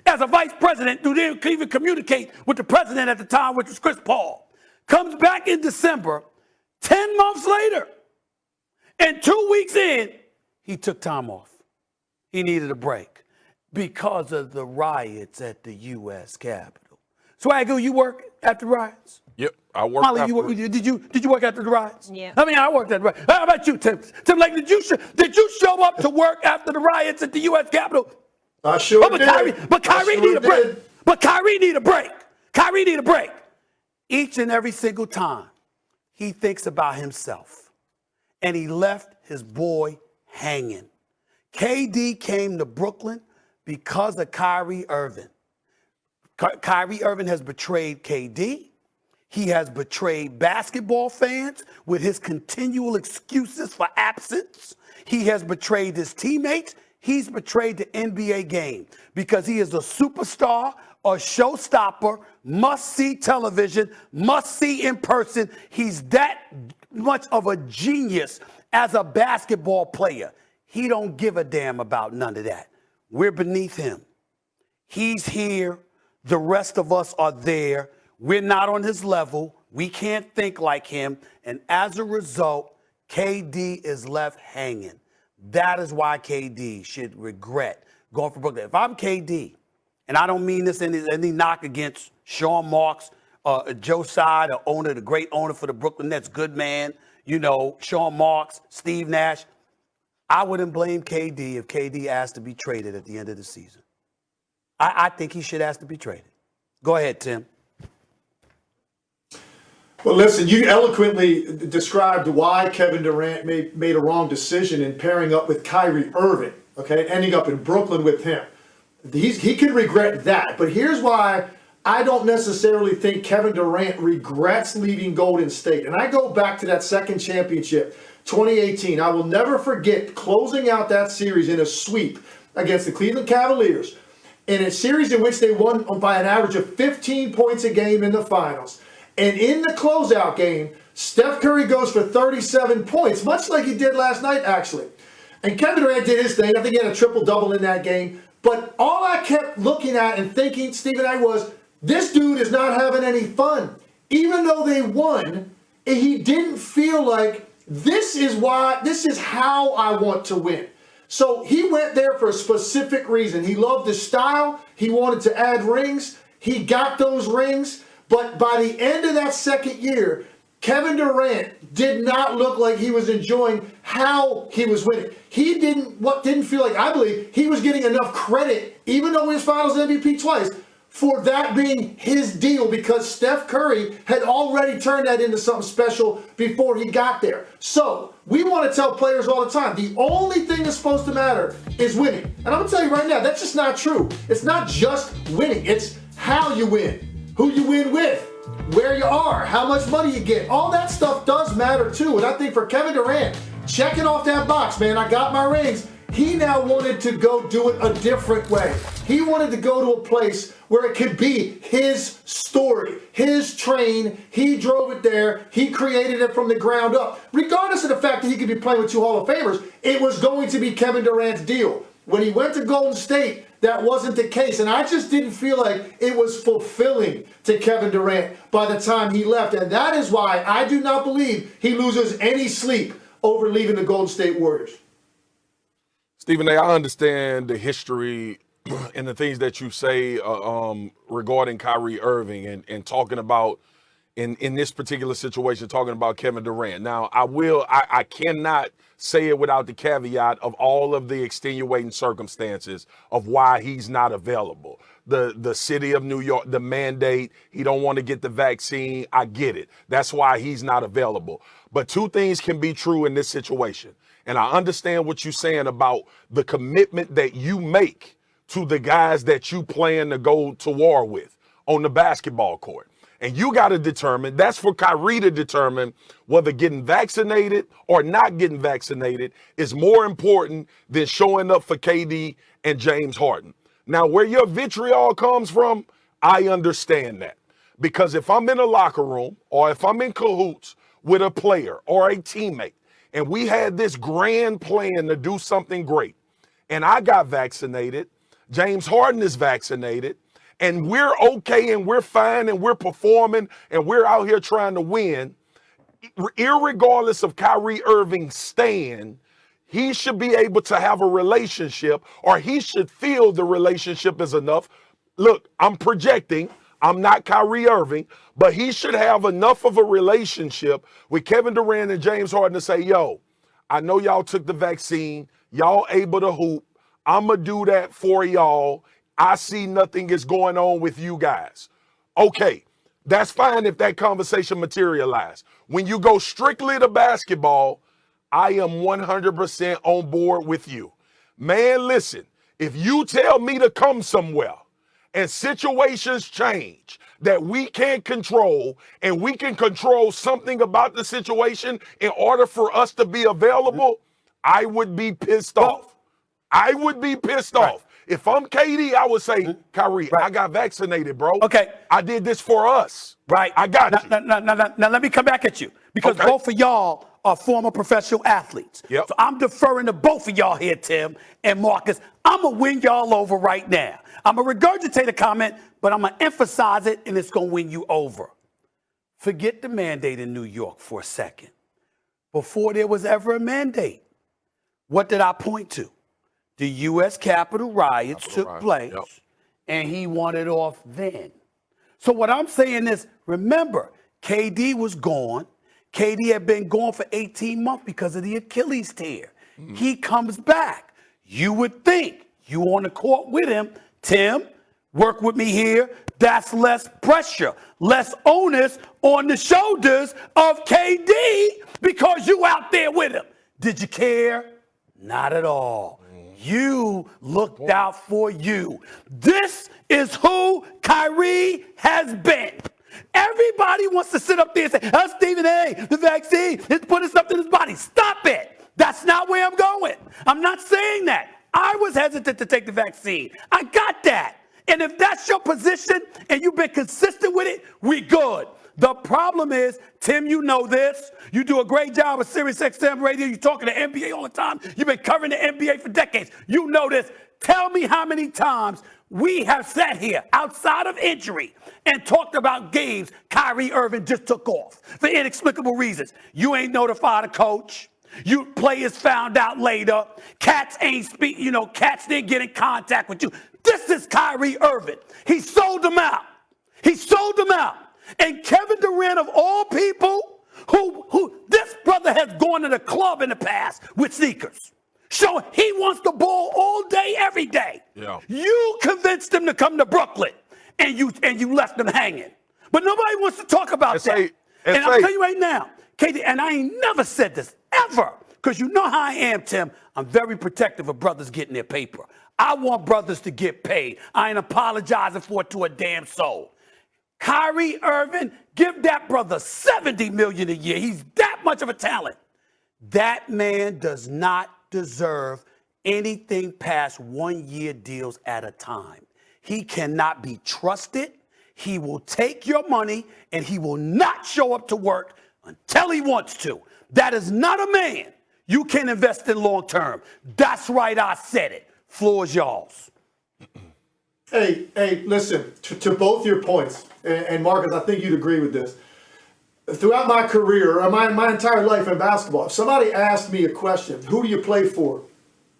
As a vice president, who didn't even communicate with the president at the time, which was Chris Paul, comes back in December, 10 months later, and 2 weeks in, he took time off. He needed a break because of the riots at the U.S. Capitol. Swagoo, you work at the riots? Yep, I work. Molly, did you work after the riots? Yeah. I mean, I worked at the riots. How about you, Tim? Tim, like, did you show up to work after the riots at the U.S. Capitol? I sure did. But Kyrie need a break. But Kyrie need a break. Kyrie need a break. Each and every single time he thinks about himself. And he left his boy hanging. KD came to Brooklyn because of Kyrie Irving. Kyrie Irving has betrayed KD. He has betrayed basketball fans with his continual excuses for absence. He has betrayed his teammates. He's betrayed the NBA game because he is a superstar, a showstopper, must-see television, must-see in person. He's that much of a genius as a basketball player. He don't give a damn about none of that. We're beneath him. He's here. The rest of us are there. We're not on his level. We can't think like him. And as a result, KD is left hanging. That is why KD should regret going for Brooklyn. If I'm KD, and I don't mean this any knock against Sean Marks, Joe Tsai, the great owner for the Brooklyn Nets, good man, Sean Marks, Steve Nash. I wouldn't blame KD if KD asked to be traded at the end of the season. I think he should ask to be traded. Go ahead, Tim. Well, listen, you eloquently described why Kevin Durant made a wrong decision in pairing up with Kyrie Irving, okay, ending up in Brooklyn with him. He can regret that, but here's why I don't necessarily think Kevin Durant regrets leaving Golden State. And I go back to that second championship, 2018. I will never forget closing out that series in a sweep against the Cleveland Cavaliers, in a series in which they won by an average of 15 points a game in the finals. And in the closeout game, Steph Curry goes for 37 points, much like he did last night, actually. And Kevin Durant did his thing. I think he had a triple-double in that game. But all I kept looking at and thinking, Steve and I, was this dude is not having any fun. Even though they won, he didn't feel like this is how I want to win. So he went there for a specific reason. He loved his style. He wanted to add rings. He got those rings. But by the end of that second year, Kevin Durant did not look like he was enjoying how he was winning. He didn't feel like, I believe, he was getting enough credit, even though he was Finals MVP twice, for that being his deal, because Steph Curry had already turned that into something special before he got there. So we want to tell players all the time, the only thing that's supposed to matter is winning. And I'm going to tell you right now, that's just not true. It's not just winning. It's how you win, who you win with, where you are, how much money you get. All that stuff does matter too. And I think for Kevin Durant, checking off that box, man, I got my rings. He now wanted to go do it a different way. He wanted to go to a place where it could be his story, his train. He drove it there. He created it from the ground up. Regardless of the fact that he could be playing with two Hall of Famers, it was going to be Kevin Durant's deal. When he went to Golden State, that wasn't the case. And I just didn't feel like it was fulfilling to Kevin Durant by the time he left. And that is why I do not believe he loses any sleep over leaving the Golden State Warriors. Stephen A., I understand the history and the things that you say regarding Kyrie Irving and talking about, in this particular situation, talking about Kevin Durant. Now, I cannot say it without the caveat of all of the extenuating circumstances of why he's not available. The city of New York, the mandate, he don't want to get the vaccine. I get it. That's why he's not available. But two things can be true in this situation. And I understand what you're saying about the commitment that you make to the guys that you plan to go to war with on the basketball court. And you got to determine, that's for Kyrie to determine whether getting vaccinated or not getting vaccinated is more important than showing up for KD and James Harden. Now, where your vitriol comes from, I understand that. Because if I'm in a locker room or if I'm in cahoots with a player or a teammate, and we had this grand plan to do something great, and I got vaccinated, James Harden is vaccinated, and we're okay and we're fine and we're performing and we're out here trying to win, irregardless of Kyrie Irving's stand, he should be able to have a relationship, or he should feel the relationship is enough. Look, I'm projecting. I'm not Kyrie Irving, but he should have enough of a relationship with Kevin Durant and James Harden to say, yo, I know y'all took the vaccine. Y'all able to hoop. I'm going to do that for y'all. I see nothing is going on with you guys. Okay, that's fine if that conversation materialized. When you go strictly to basketball, I am 100% on board with you. Man, listen, if you tell me to come somewhere and situations change that we can't control and we can control something about the situation in order for us to be available, I would be pissed off. I would be pissed off. If I'm KD, I would say, Kyrie, I got vaccinated, bro. Okay. I did this for us. Right. I got you. Now, let me come back at you because both of y'all are former professional athletes. Yep. So I'm deferring to both of y'all here, Tim and Marcus. I'm going to win y'all over right now. I'm going to regurgitate a comment, but I'm going to emphasize it, and it's going to win you over. Forget the mandate in New York for a second. Before there was ever a mandate, what did I point to? The U.S. Capitol riots took place, and he wanted off then. So what I'm saying is, remember, KD was gone. KD had been gone for 18 months because of the Achilles tear. He comes back. You would think you on the court with him, Tim, work with me here. That's less pressure, less onus on the shoulders of KD because you out there with him. Did you care? Not at all. You looked out for you. This is who Kyrie has been. Everybody wants to sit up there and say, oh, Stephen A., the vaccine, it's putting something in his body. Stop it. That's not where I'm going. I'm not saying that. I was hesitant to take the vaccine. I got that. And if that's your position and you've been consistent with it, we good. The problem is, Tim, you know this. You do a great job of Sirius XM radio. You're talking to NBA all the time. You've been covering the NBA for decades. You know this. Tell me how many times we have sat here outside of injury and talked about games Kyrie Irving just took off for inexplicable reasons. You ain't notified a coach. You players found out later. Cats ain't speak. Cats didn't get in contact with you. This is Kyrie Irving. He sold them out. He sold them out. And Kevin Durant, of all people, who this brother has gone to the club in the past with sneakers. So he wants the ball all day, every day. Yeah. You convinced him to come to Brooklyn, and you left him hanging. But nobody wants to talk about that. And I'll tell you right now, Katie, and I ain't never said this, ever, because you know how I am, Tim. I'm very protective of brothers getting their paper. I want brothers to get paid. I ain't apologizing for it to a damn soul. Kyrie Irving, give that brother $70 million a year. He's that much of a talent. That man does not deserve anything past 1-year deals at a time. He cannot be trusted. He will take your money and he will not show up to work until he wants to. That is not a man you can invest in long term. That's right, I said it. Floor is y'all's. Hey, listen, to both your points, and Marcus, I think you'd agree with this. Throughout my career, or my entire life in basketball, if somebody asked me a question, who do you play for?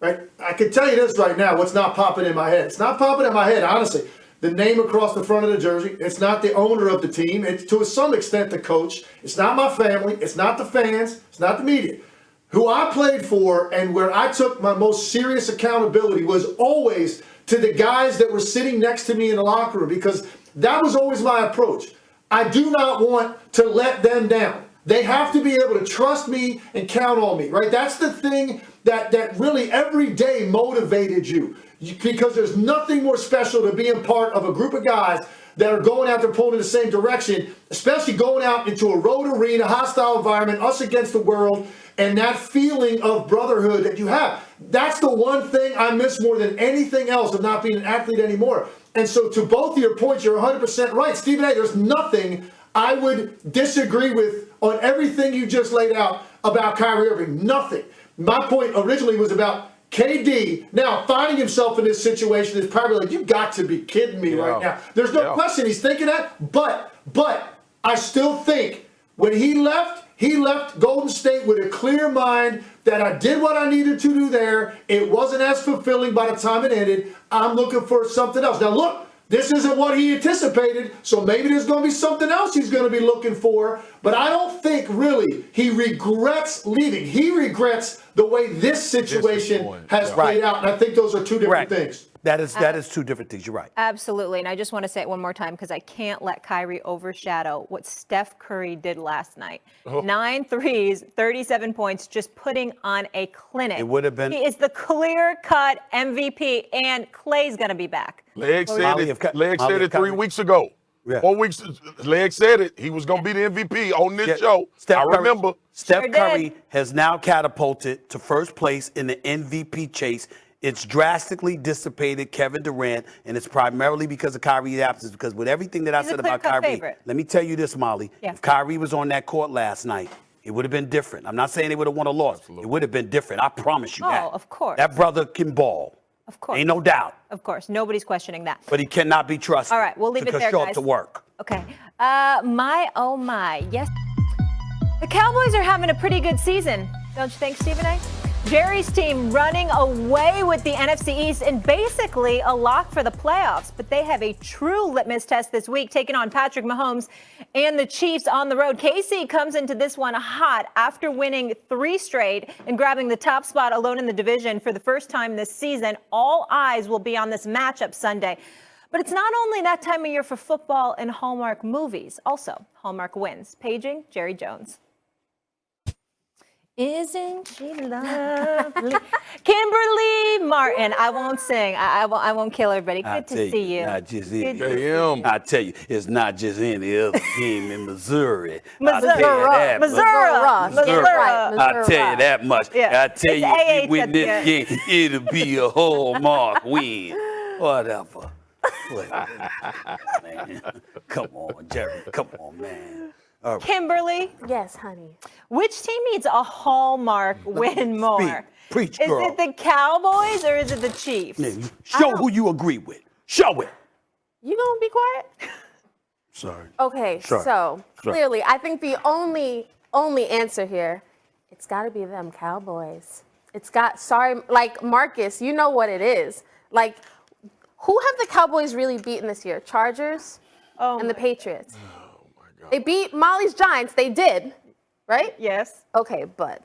Right? I can tell you this right now, what's not popping in my head. It's not popping in my head, honestly. The name across the front of the jersey, it's not the owner of the team. It's to some extent the coach. It's not my family. It's not the fans. It's not the media. Who I played for and where I took my most serious accountability was always to the guys that were sitting next to me in the locker room, because that was always my approach. I do not want to let them down. They have to be able to trust me and count on me, right? That's the thing that really every day motivated you, because there's nothing more special than being part of a group of guys that are going out there pulling in the same direction, especially going out into a road arena, hostile environment, us against the world, and that feeling of brotherhood that you have. That's the one thing I miss more than anything else of not being an athlete anymore. And so to both of your points, you're 100% right. Stephen A., there's nothing I would disagree with on everything you just laid out about Kyrie Irving. Nothing. My point originally was about KD now finding himself in this situation is probably like, you've got to be kidding me right now. There's no question he's thinking that, but I still think when he left Golden State with a clear mind that I did what I needed to do there. It wasn't as fulfilling by the time it ended. I'm looking for something else. Now, look, this isn't what he anticipated, so maybe there's going to be something else he's going to be looking for. But I don't think, really, he regrets leaving. He regrets the way this situation has played out, and I think those are two different things. That is two different things. You're right. Absolutely. And I just want to say it one more time because I can't let Kyrie overshadow what Steph Curry did last night. 9 threes, 37 points, just putting on a clinic. It would have been. He is the clear-cut MVP, and Clay's going to be back. Leg said it 3 weeks ago. Yeah. 4 weeks, Leg said it. He was going to be the MVP on this show. I remember. Steph Curry has now catapulted to first place in the MVP chase. It's drastically dissipated Kevin Durant, and it's primarily because of Kyrie's absence. Because with everything that I said about Kyrie, favorite. let me tell you this, Molly. Yeah. If Kyrie was on that court last night, it would have been different. I'm not saying they would have won or lost. Absolutely. It would have been different. I promise you that. Oh, of course. That brother can ball. Of course. Ain't no doubt. Of course. Nobody's questioning that. But he cannot be trusted. All right, we'll leave it there, show guys. up to work. Okay. My, oh my. Yes. The Cowboys are having a pretty good season. Don't you think, Stephen A? Jerry's team running away with the NFC East and basically a lock for the playoffs. But they have a true litmus test this week, taking on Patrick Mahomes and the Chiefs on the road. KC comes into this one hot after winning 3 straight and grabbing the top spot alone in the division for the first time this season. All eyes will be on this matchup Sunday. But it's not only that time of year for football and Hallmark movies. Also, Hallmark wins. Paging Jerry Jones. Isn't she lovely? Kimberly Martin. I won't sing. I won't kill everybody. Good to see you. Not just any. Damn. I tell you, it's not just any other team in Missouri. Missouri. I tell you that much. Yeah. I tell you, if you win this game, it'll be a Hallmark win. Whatever. Man. Come on, Jerry. Come on, man. Right. Kimberly. Yes, honey. Which team needs a Hallmark win more? Preach, is girl. it the Cowboys or is it the Chiefs? Yeah, show who you agree with. Show it. You gonna be quiet? Sorry. Okay, Sorry. so clearly, I think the only answer here, it's got to be them Cowboys. Like Marcus, you know what it is. Like, who have the Cowboys really beaten this year? Chargers and the Patriots. They beat Molly's Giants. They did, right? Yes. Okay, but,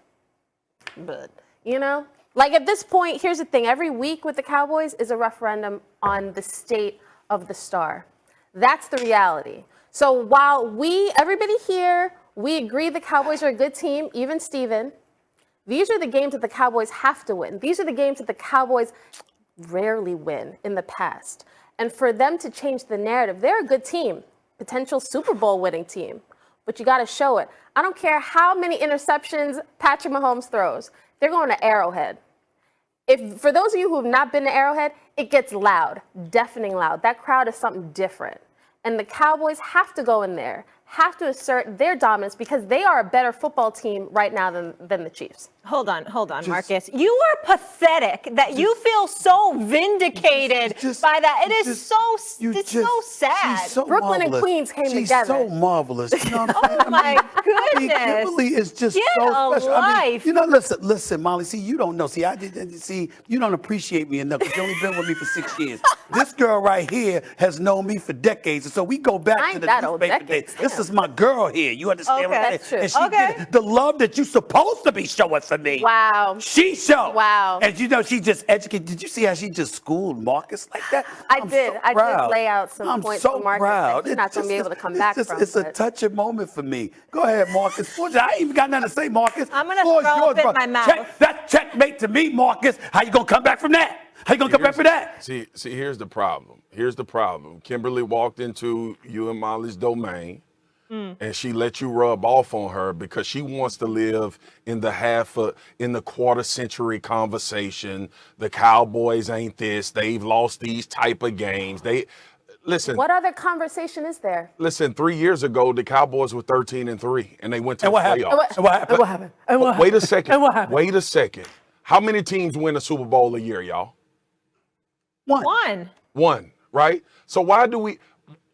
you know? Like, at this point, here's the thing. Every week with the Cowboys is a referendum on the state of the star. That's the reality. So while everybody here, we agree the Cowboys are a good team, even Steven, these are the games that the Cowboys have to win. These are the games that the Cowboys rarely win in the past. And for them to change the narrative, they're a good team. Potential Super Bowl winning team, but you got to show it. I don't care how many interceptions Patrick Mahomes throws. They're going to Arrowhead. For those of you who have not been to Arrowhead, it gets loud, deafening loud. That crowd is something different. And the Cowboys have to go in there, have to assert their dominance because they are a better football team right now than the Chiefs. Hold on, Marcus. You are pathetic that you feel so vindicated by that. It is so sad. She's so Brooklyn marvelous. and Queens came She's together. so marvelous. You know what I'm saying? Oh my goodness. Kimberly is just Get so a special. life. Listen, Molly. See, you don't know. See, you don't appreciate me enough because you've only been with me for 6 years. This girl right here has known me for decades, and so we go back to the newspaper days. This is my girl here. You understand what I'm saying? That's true. And she the love that you're supposed to be showing for me. Wow. She showed. Wow. And you know, she just educated. Did you see how she just schooled Marcus like that? I did lay out some points so for Marcus proud. that he's not going to be able to come back from. It's a touching moment for me. Go ahead, Marcus. I ain't even got nothing to say, Marcus. I'm going to throw up in my mouth. That's checkmate to me, Marcus. How you going to come back from that? How you going to come back from that? See, here's the problem. Kimberly walked into you and Molly's domain, and she let you rub off on her because she wants to live in the quarter century conversation. The Cowboys ain't this. They've lost these type of games. Listen. What other conversation is there? Listen, 3 years ago, the Cowboys were 13-3, and they went to the And playoffs. what happened? Wait a second. And what happened? Wait a second. How many teams win a Super Bowl a year, y'all? One, right? So why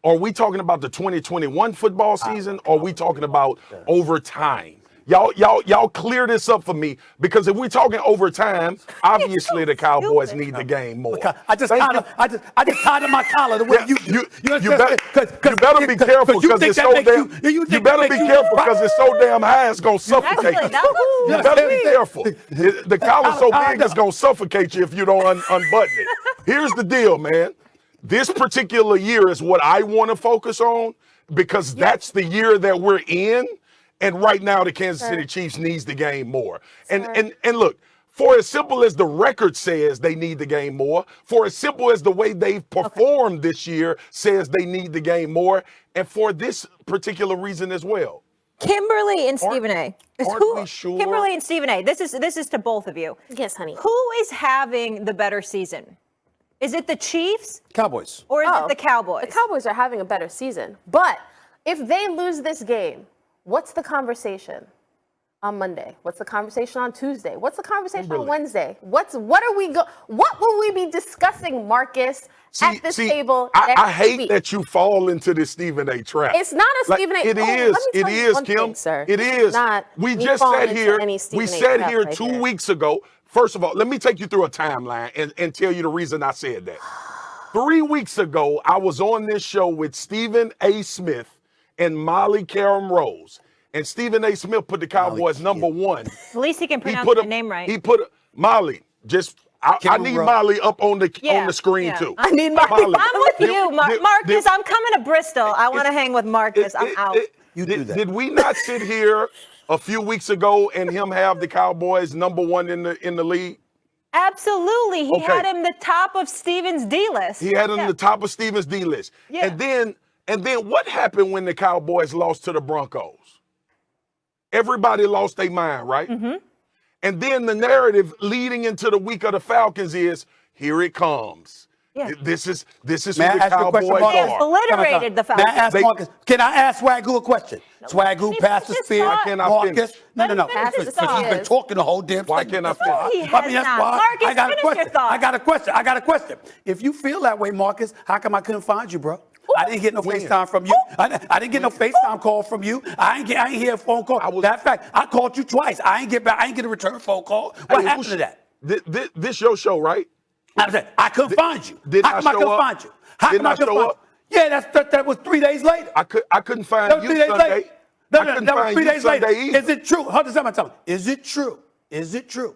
are we talking about the 2021 football season, or are we talking about overtime? Y'all clear this up for me, because if we're talking overtime, obviously the Cowboys need the game more. I just tied on my collar the way you better be careful because it's so damn. You better be careful because it's so damn high. It's gonna suffocate you. You better be careful. The collar's so big it's gonna suffocate you if you don't unbutton it. Here's the deal, man. This particular year is what I want to focus on because that's the year that we're in. And right now, the Kansas City Chiefs needs the game more. And look, for as simple as the record says they need the game more, for as simple as the way they've performed this year says they need the game more, and for this particular reason as well. Kimberly and Stephen A. Aren't we sure? Kimberly and Stephen A. This is to both of you. Yes, honey. Who is having the better season? Is it the Chiefs? Cowboys. Or is it the Cowboys? The Cowboys are having a better season. But if they lose this game, what's the conversation on Monday? What's the conversation on Tuesday? What's the conversation on Wednesday? What will we be discussing, Marcus, at this table next I hate week? that you fall into this Stephen A. trap. It's not a Stephen A. It Oh, is. let me It tell you is, one Kim. thing, sir. It It's is. not We me just falling sat into here. any We Stephen A. sat trap here right 2 here. weeks ago. First of all, let me take you through a timeline and tell you the reason I said that. 3 weeks ago, I was on this show with Stephen A. Smith and Molly Karam Rose. And Stephen A. Smith put the Cowboys number one. At least he can pronounce put the name right. He put Molly. I need Molly up on the screen too. I need Molly. I'm with you, Marcus. I'm coming to Bristol. I want to hang with Marcus. I'm out. You do that. Did we not sit here a few weeks ago and him have the Cowboys number one in the league? Absolutely. He had him the top of Steven's D list. He had him the top of Steven's D list. Yeah. And then what happened when the Cowboys lost to the Broncos? Everybody lost their mind, right? Mm-hmm. And then the narrative leading into the week of the Falcons is, here it comes. Yeah. This is who May I the ask you a question, Cowboys Marcus? They are. obliterated the Falcons. May I ask Marcus? Can I ask Swagoo a question? Swagoo, Finish Pastor his Spear, thought. Why can't I Marcus. finish? No. Let him finish his Because he's been thought. talking the whole damn Why segment. can't I That's finish? why. He That's has why. not. Marcus, I got a finish your question. thought. I got a question. If you feel that way, Marcus, how come I couldn't find you, bro? I didn't get no FaceTime from you. I didn't get no FaceTime call from you. I ain't hear a phone call. Matter of fact, I called you twice. I ain't get a return phone call. What happened to that? This your show, right? I couldn't find you. Did How I come I show couldn't up? find you? How Didn't come I I couldn't show find up? you? Yeah, that was 3 days later. I couldn't find That was you 3 days Sunday. later. No, I couldn't that was find 3 you days later. Sunday either. Is it true? Hold on, tell me. Is it true? Is it true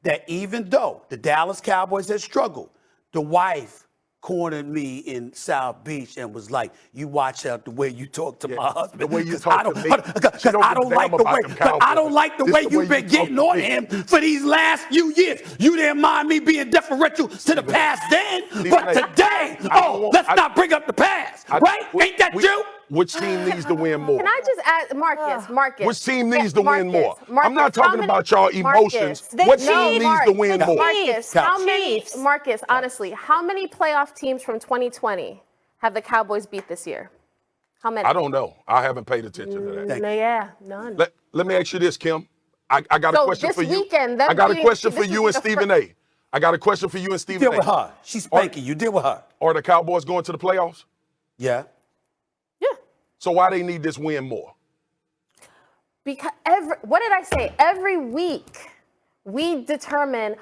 that even though the Dallas Cowboys had struggled, the wife cornered me in South Beach and was like, "You watch out the way you talk to my husband. The way you 'Cause talk I don't, to me. Because She don't I give a don't like damn the about way. them But I don't Cowboys. like the This way the way you've you been talk getting to on me. him for these last few years. You didn't mind me being deferential to the past then, but today, let's not bring up the past, right? Ain't that you? Which team needs to win more? Can I just add, Marcus? Which team needs to win more? Marcus, I'm not talking about y'all emotions. The What Chiefs. team needs to win more? Marcus, Marcus, honestly, how many playoff teams from 2020 have the Cowboys beat this year? How many? I don't know. I haven't paid attention to that. None. Let me ask you this, Kim. I got a So question this for you. weekend, I got a question for this you is and the Stephen A. I got a question for you and Stephen Deal A. with her. She's spanking you. Deal with her. Are the Cowboys going to the playoffs? Yeah. So why they need this win more? Because what did I say? Every week we determine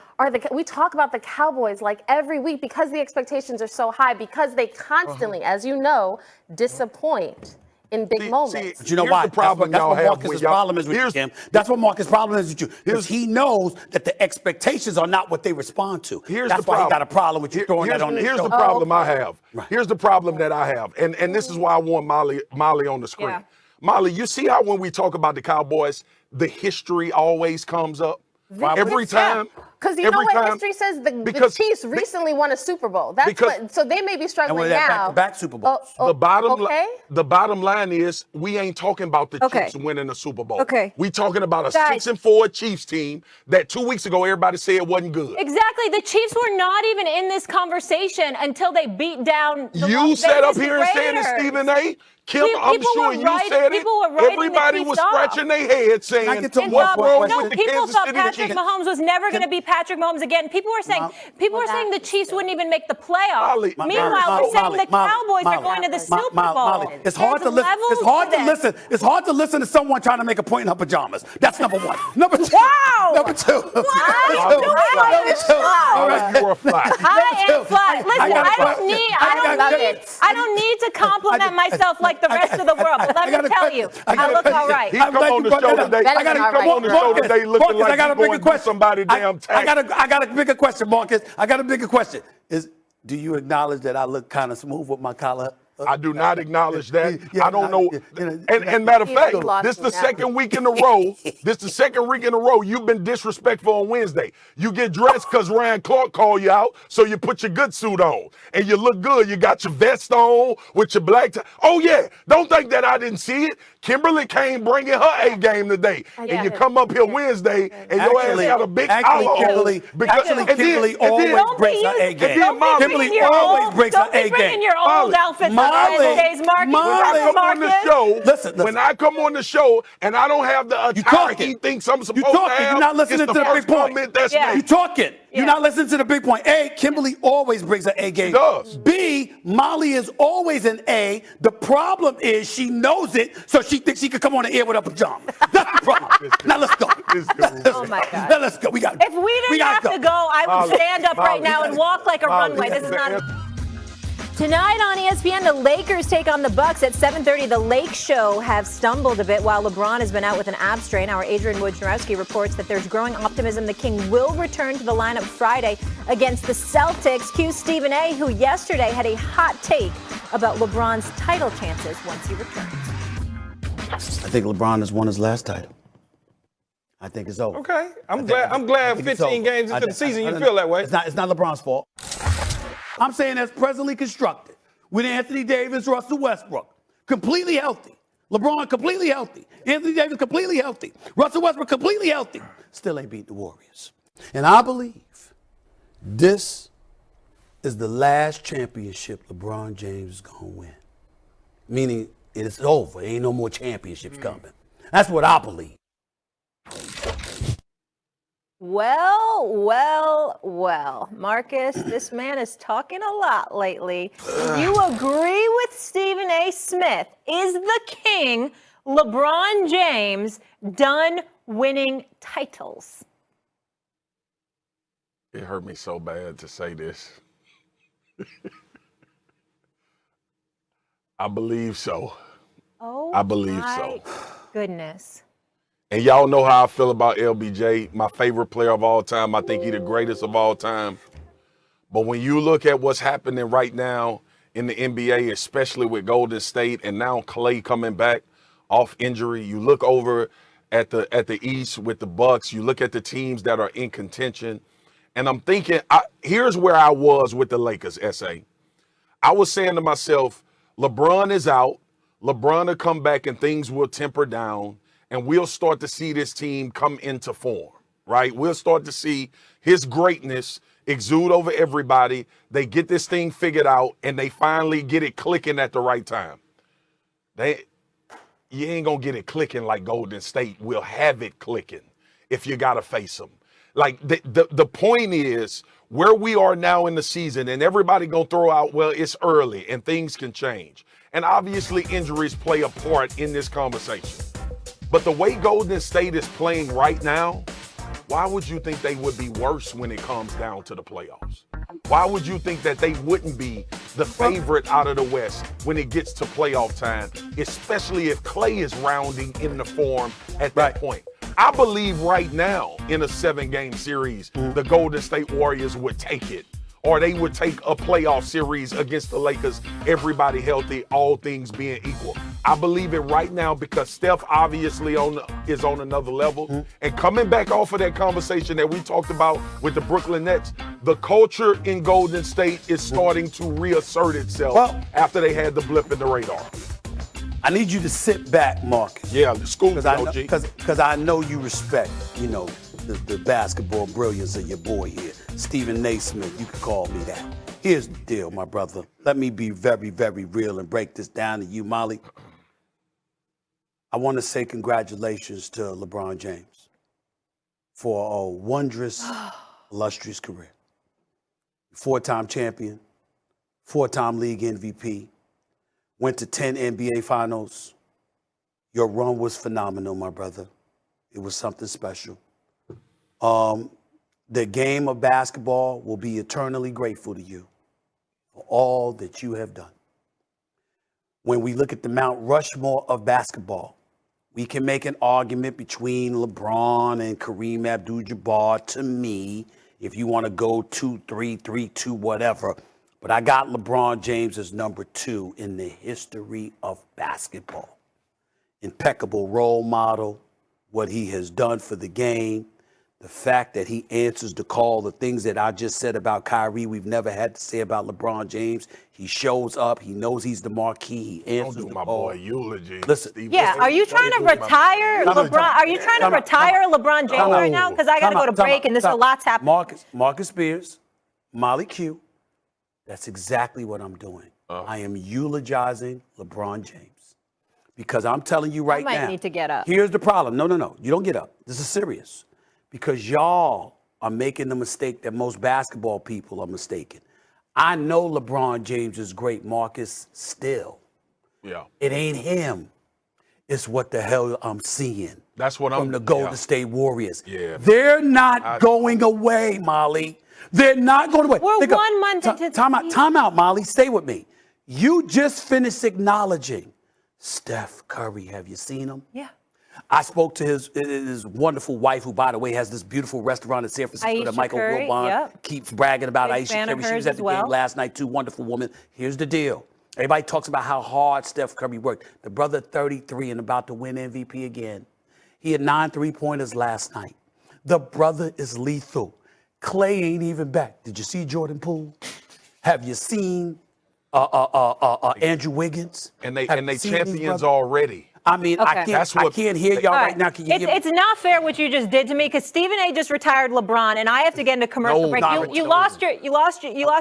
we talk about the Cowboys like every week because the expectations are so high because they constantly, as you know, disappoint in big moments. But you know Here's why? the problem That's y'all what have Marcus's when y'all- problem is with you, Kim. That's what Marcus' problem is with you. Because he knows that the expectations are not what they respond to. Here's That's the why he problem. got a problem with you throwing that on the Here's show. the problem I have. Right. Here's the problem that I have. And this is why I want Molly on the screen. Yeah. Molly, you see how when we talk about the Cowboys, the history always comes up? Every time. Because you know what history says? The Chiefs recently won a Super Bowl. So they may be struggling And that now. back-to-back Super Bowls. The bottom line is we ain't talking about the Chiefs winning a Super Bowl. Okay. We talking about a Guys. 6-4 Chiefs team that 2 weeks ago everybody said wasn't good. Exactly. The Chiefs were not even in this conversation until they beat down the You Las sat up Vegas here and said it, Raiders. Stephen A. Kim, People I'm sure were you writing- said it. people were writing the Everybody Chiefs was off. scratching their head saying, I get to what's one wrong question. with the People Kansas thought City Patrick Chiefs? Mahomes was never going to be Patrick Mahomes again. People were saying the Chiefs wouldn't even make the playoffs. Molly, Meanwhile, we're saying the Cowboys are going to the Super Bowl. It's hard to listen. It's hard to listen. It's hard to listen to someone trying to make a point in her pajamas. That's number one. Number two. Wow. Number two. What? Number two. All right. You're a fly. I am fly. Listen, I don't need to compliment myself like the rest of the world. But let me tell you, I look all right. He come on the show today. I gotta come on the show today looking like I got a he's going bigger to question. somebody damn I got a bigger question, Marcus. I got a bigger question. do you acknowledge that I look kind of smooth with my collar? I do not acknowledge that. Yeah, I don't know. And matter of fact, this the second week in a row. You've been disrespectful on Wednesday. You get dressed because Ryan Clark called you out, so you put your good suit on. And you look good. You got your vest on with your black tie. Oh, yeah. Don't think that I didn't see it. Kimberly came bringing her A game today. And you come up here Wednesday and your ass got a big collar on. Kimberly always breaks her A game. Kimberly always breaks her A game. Don't be bringing your old outfits on Wednesdays, Marcus. When I come on the show and I don't have the attire he thinks I'm supposed to have, you're not listening to the big point. You talking. You're not listening to the big point. A, Kimberly always brings her A game. She does. B, Molly is always an A. The problem is she knows it, so she thinks she could come on the air with her pajamas. That's the problem. Now let's go. Oh my God. Now let's go. We got. If we didn't have to go, I would stand up right now and walk like a runway. This is not. Tonight on ESPN, the Lakers take on the Bucks at 7:30. The Lake Show have stumbled a bit while LeBron has been out with an ab strain. Our Adrian Wojnarowski reports that there's growing optimism the King will return to the lineup Friday against the Celtics. Cue Stephen A., who yesterday had a hot take about LeBron's title chances once he returns. I think LeBron has won his last title. I think it's over. Okay, I'm glad 15 games into the season you feel that way. It's not LeBron's fault. I'm saying as presently constructed, with Anthony Davis, Russell Westbrook, completely healthy. LeBron completely healthy. Anthony Davis completely healthy. Russell Westbrook completely healthy. Still ain't beat the Warriors. And I believe this is the last championship LeBron James is going to win. Meaning it's over. Ain't no more championships coming. That's what I believe. Well, Marcus, this man is talking a lot lately. You agree with Stephen A. Smith? Is the King, LeBron James, done winning titles? It hurt me so bad to say this. I believe so. Oh, I believe so. Goodness. And y'all know how I feel about LBJ, my favorite player of all time. I think he's the greatest of all time. But when you look at what's happening right now in the NBA, especially with Golden State and now Klay coming back off injury, you look over at the East with the Bucks, you look at the teams that are in contention, and I'm thinking, here's where I was with the Lakers, SA. I was saying to myself, LeBron is out, LeBron will come back and things will temper down, and we'll start to see this team come into form, right? We'll start to see his greatness exude over everybody. They get this thing figured out, and they finally get it clicking at the right time. You ain't going to get it clicking like Golden State will have it clicking if you got to face them. Like, the point is, where we are now in the season, and everybody going to throw out, well, it's early, and things can change. And obviously, injuries play a part in this conversation. But the way Golden State is playing right now, why would you think they would be worse when it comes down to the playoffs? Why would you think that they wouldn't be the favorite out of the West when it gets to playoff time, especially if Klay is rounding in the form at that point? I believe right now in a 7-game series, the Golden State Warriors would take it. Or they would take a playoff series against the Lakers, everybody healthy, all things being equal. I believe it right now because Steph obviously is on another level. And coming back off of that conversation that we talked about with the Brooklyn Nets, the culture in Golden State is starting to reassert itself after they had the blip in the radar. I need you to sit back, Marcus. Yeah, the school because I know you respect, the basketball brilliance of your boy here, Stephen Naismith. You can call me that. Here's the deal, my brother. Let me be very, very real and break this down to you, Molly. I want to say congratulations to LeBron James for a wondrous, illustrious career. 4-time champion, 4-time league MVP, went to 10 NBA finals. Your run was phenomenal, my brother. It was something special. The game of basketball will be eternally grateful to you for all that you have done. When we look at the Mount Rushmore of basketball, we can make an argument between LeBron and Kareem Abdul-Jabbar. To me, if you want to go 2-3, 3-2, whatever, But I got LeBron James as number 2 in the history of basketball. Impeccable role model, what he has done for the game, the fact that he answers the call, the things that I just said about Kyrie, we've never had to say about LeBron James. He shows up. He knows he's the marquee. He answers Don't do the my call. boy eulogy. Listen. Yeah, are you trying to retire LeBron? Are you trying to retire LeBron James right now? Because I got to go to break, and there's a lot's happening. Marcus Spears, Molly Q. That's exactly what I'm doing. I am eulogizing LeBron James because I'm telling you right now. I might need to get up. Here's the problem. No. You don't get up. This is serious. Because y'all are making the mistake that most basketball people are mistaken. I know LeBron James is great, Marcus, still. Yeah. It ain't him. It's what the hell I'm seeing. That's what I'm from the Golden State Warriors. Yeah. They're not going away, Molly. They're not going away. We're 1 month into Time out, Molly. Stay with me. You just finished acknowledging Steph Curry. Have you seen him? Yeah. I spoke to his wonderful wife, who, by the way, has this beautiful restaurant in San Francisco that Michael Wilbon keeps bragging about. Big Aisha Curry. She was at the well. game last night, too. Wonderful woman. Here's the deal. Everybody talks about how hard Steph Curry worked. The brother, 33 and about to win MVP again. He had 9 3-pointers last night. The brother is lethal. Clay ain't even back. Did you see Jordan Poole? Have you seen Andrew Wiggins? And they champions already. I mean, Okay. I can't hear y'all right now. Can you hear me? It's not fair what you just did to me because Stephen A. just retired LeBron, and I have to get into commercial break. You lost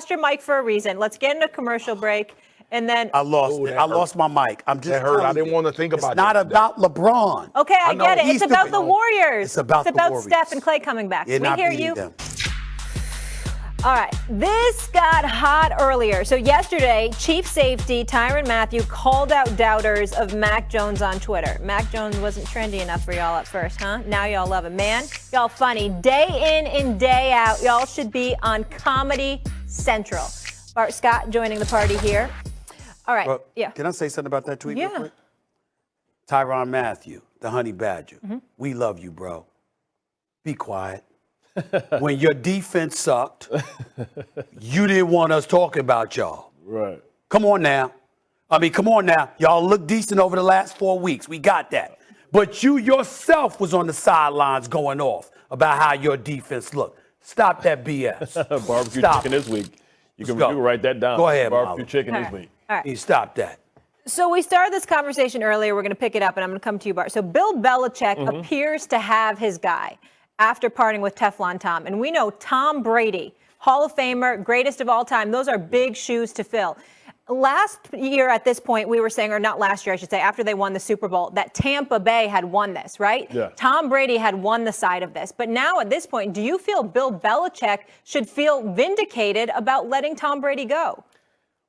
your mic for a reason. Let's get into commercial break, and then I lost my mic. I'm just that hurt. I didn't you, want to think about it. It's not about LeBron. Okay, I get it. It's about the Warriors. It's about the Warriors. Steph and Clay coming back. You're We not hear beating you. them. All right, this got hot earlier. So yesterday, Chief Safety Tyrann Mathieu called out doubters of Mac Jones on Twitter. Mac Jones wasn't trendy enough for y'all at first, huh? Now y'all love him. Man, y'all funny. Day in and day out, y'all should be on Comedy Central. Bart Scott joining the party here. All right, Well, yeah. Can I say something about that tweet real Yeah. quick? Tyrann Mathieu, the Honey Badger. We love you, bro. Be quiet. When your defense sucked, you didn't want us talking about y'all. Right. Come on now. Come on now. Y'all look decent over the last 4 weeks. We got that. But you yourself was on the sidelines going off about how your defense looked. Stop that BS. Barbecue Stop chicken it. this week. You Let's can go. write that down. Go ahead, Barbecue Molly. chicken All this right. week. All right. You stop that. So we started this conversation earlier. We're going to pick it up, and I'm going to come to you, Bart. So Bill Belichick appears to have his guy after parting with Teflon Tom. And we know Tom Brady, Hall of Famer, greatest of all time. Those are big shoes to fill. Last year at this point, we were saying, or not last year, I should say, after they won the Super Bowl, that Tampa Bay had won this, right? Yeah. Tom Brady had won the side of this. But now at this point, do you feel Bill Belichick should feel vindicated about letting Tom Brady go?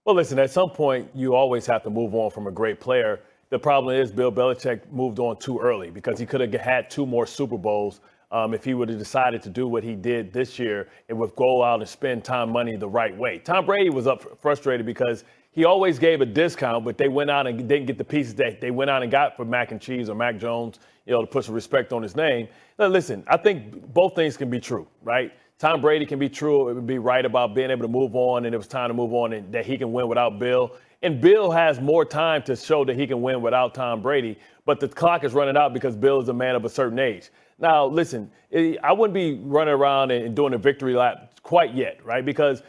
Well, listen, at some point, you always have to move on from a great player. The problem is Bill Belichick moved on too early because he could have had 2 more Super Bowls if he would have decided to do what he did this year and would go out and spend time money the right way. Tom Brady was frustrated because he always gave a discount, but they went out and didn't get the pieces that they went out and got for Mac and Cheese or Mac Jones, to put some respect on his name. Now, listen, I think both things can be true, right? Tom Brady can be true. It would be right about being able to move on, and it was time to move on, and that he can win without Bill. And Bill has more time to show that he can win without Tom Brady, but the clock is running out because Bill is a man of a certain age. Now, listen, I wouldn't be running around and doing a victory lap quite yet, right? Because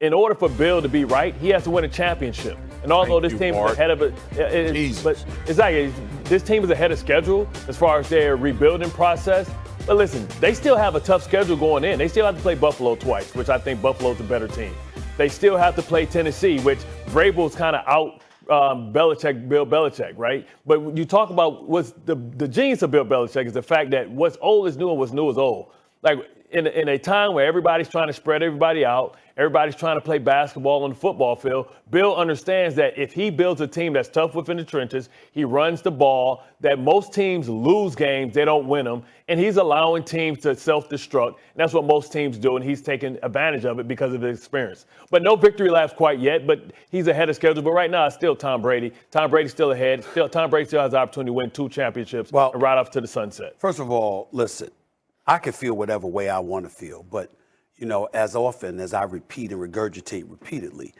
in order for Bill to be right, he has to win a championship. And although this team is ahead of it, but it's like this team is ahead of schedule as far as their rebuilding process. But listen, they still have a tough schedule going in. They still have to play Buffalo twice, which I think Buffalo's a better team. They still have to play Tennessee, which Vrabel's kind of out Bill Belichick, right? But when you talk about what's the genius of Bill Belichick is the fact that what's old is new and what's new is old. Like in a time where everybody's trying to spread everybody out, everybody's trying to play basketball on the football field, Bill understands that if he builds a team that's tough within the trenches, he runs the ball, that most teams lose games, they don't win them, and he's allowing teams to self-destruct. And that's what most teams do, and he's taking advantage of it because of his experience. But no victory laps quite yet, but he's ahead of schedule. But right now, it's still Tom Brady. Tom Brady's still ahead. Tom Brady still has the opportunity to win 2 championships and ride off to the sunset. First of all, listen, I can feel whatever way I want to feel, but as often as I repeat and regurgitate repeatedly,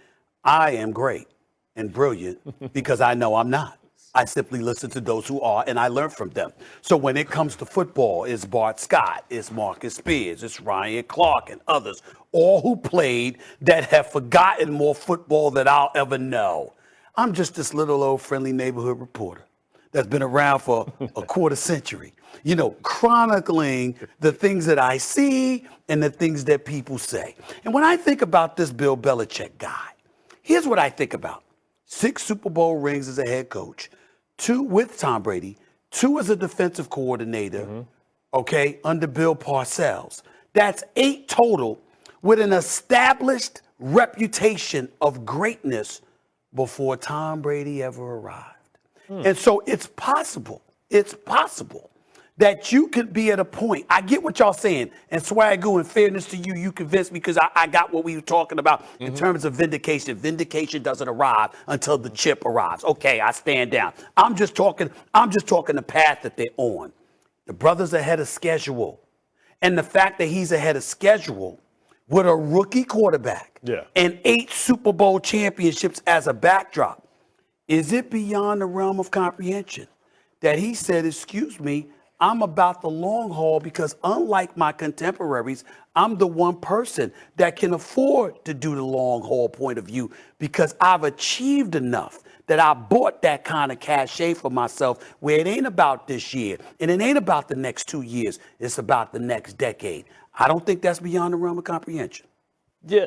I am great and brilliant because I know I'm not. I simply listen to those who are, and I learn from them. So when it comes to football, it's Bart Scott, it's Marcus Spears, it's Ryan Clark, and others, all who played that have forgotten more football than I'll ever know. I'm just this little old friendly neighborhood reporter that's been around for a quarter century, chronicling the things that I see and the things that people say. And when I think about this Bill Belichick guy, here's what I think about. 6 Super Bowl rings as a head coach, 2 with Tom Brady, 2 as a defensive coordinator, under Bill Parcells. That's 8 total with an established reputation of greatness before Tom Brady ever arrived. And so it's possible that you could be at a point. I get what y'all saying. And Swagoo, in fairness to you, you convinced me because I got what we were talking about in terms of vindication. Vindication doesn't arrive until the chip arrives. Okay, I stand down. I'm just talking the path that they're on. The brother's ahead of schedule. And the fact that he's ahead of schedule with a rookie quarterback and 8 Super Bowl championships as a backdrop, is it beyond the realm of comprehension that he said, excuse me, I'm about the long haul because unlike my contemporaries, I'm the one person that can afford to do the long haul point of view because I've achieved enough that I bought that kind of cachet for myself where it ain't about this year and it ain't about the next 2 years. It's about the next decade. I don't think that's beyond the realm of comprehension. Yeah.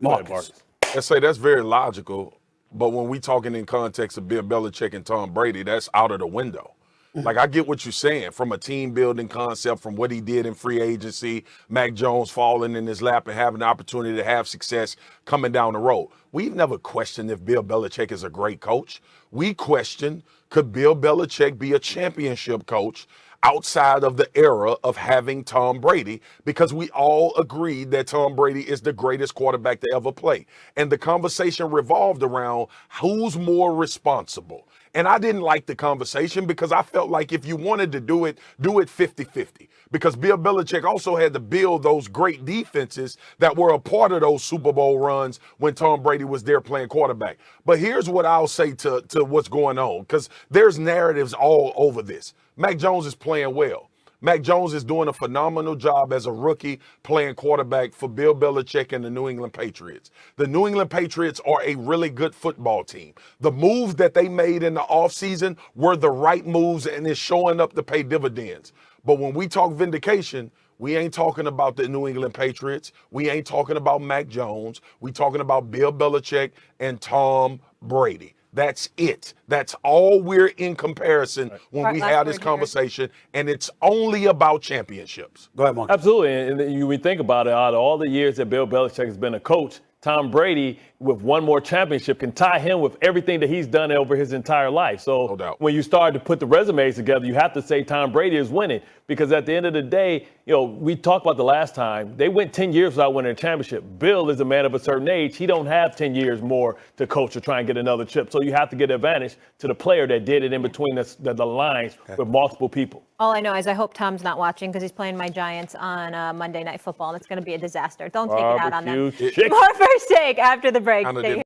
Marcus. Let's say that's very logical, but when we talking in context of Bill Belichick and Tom Brady, that's out of the window. Like, I get what you're saying from a team building concept, from what he did in free agency, Mac Jones falling in his lap and having the opportunity to have success coming down the road. We've never questioned if Bill Belichick is a great coach. We question, could Bill Belichick be a championship coach outside of the era of having Tom Brady, because we all agreed that Tom Brady is the greatest quarterback to ever play. And the conversation revolved around who's more responsible. And I didn't like the conversation because I felt like if you wanted to do it 50-50. Because Bill Belichick also had to build those great defenses that were a part of those Super Bowl runs when Tom Brady was there playing quarterback. But here's what I'll say to what's going on, because there's narratives all over this. Mac Jones is playing well. Mac Jones is doing a phenomenal job as a rookie playing quarterback for Bill Belichick and the New England Patriots. The New England Patriots are a really good football team. The moves that they made in the offseason were the right moves, and it's showing up to pay dividends. But when we talk vindication, we ain't talking about the New England Patriots. We ain't talking about Mac Jones. We talking about Bill Belichick and Tom Brady. That's it. That's all we're in comparison when we have this conversation, and it's only about championships. Go ahead, Mark. Absolutely. And we think about it, out of all the years that Bill Belichick has been a coach, Tom Brady, with one more championship, can tie him with everything that he's done over his entire life. So No doubt. when you start to put the resumes together, you have to say Tom Brady is winning, because at the end of the day, we talked about the last time, they went 10 years without winning a championship. Bill is a man of a certain age. He don't have 10 years more to coach to try and get another chip. So you have to get advantage to the player that did it in between the lines with multiple people. All I know is I hope Tom's not watching because he's playing my Giants on Monday Night Football, and it's going to be a disaster. Don't take it out on them. Barbecue chicken. More First Take after the break. Kinda Stay did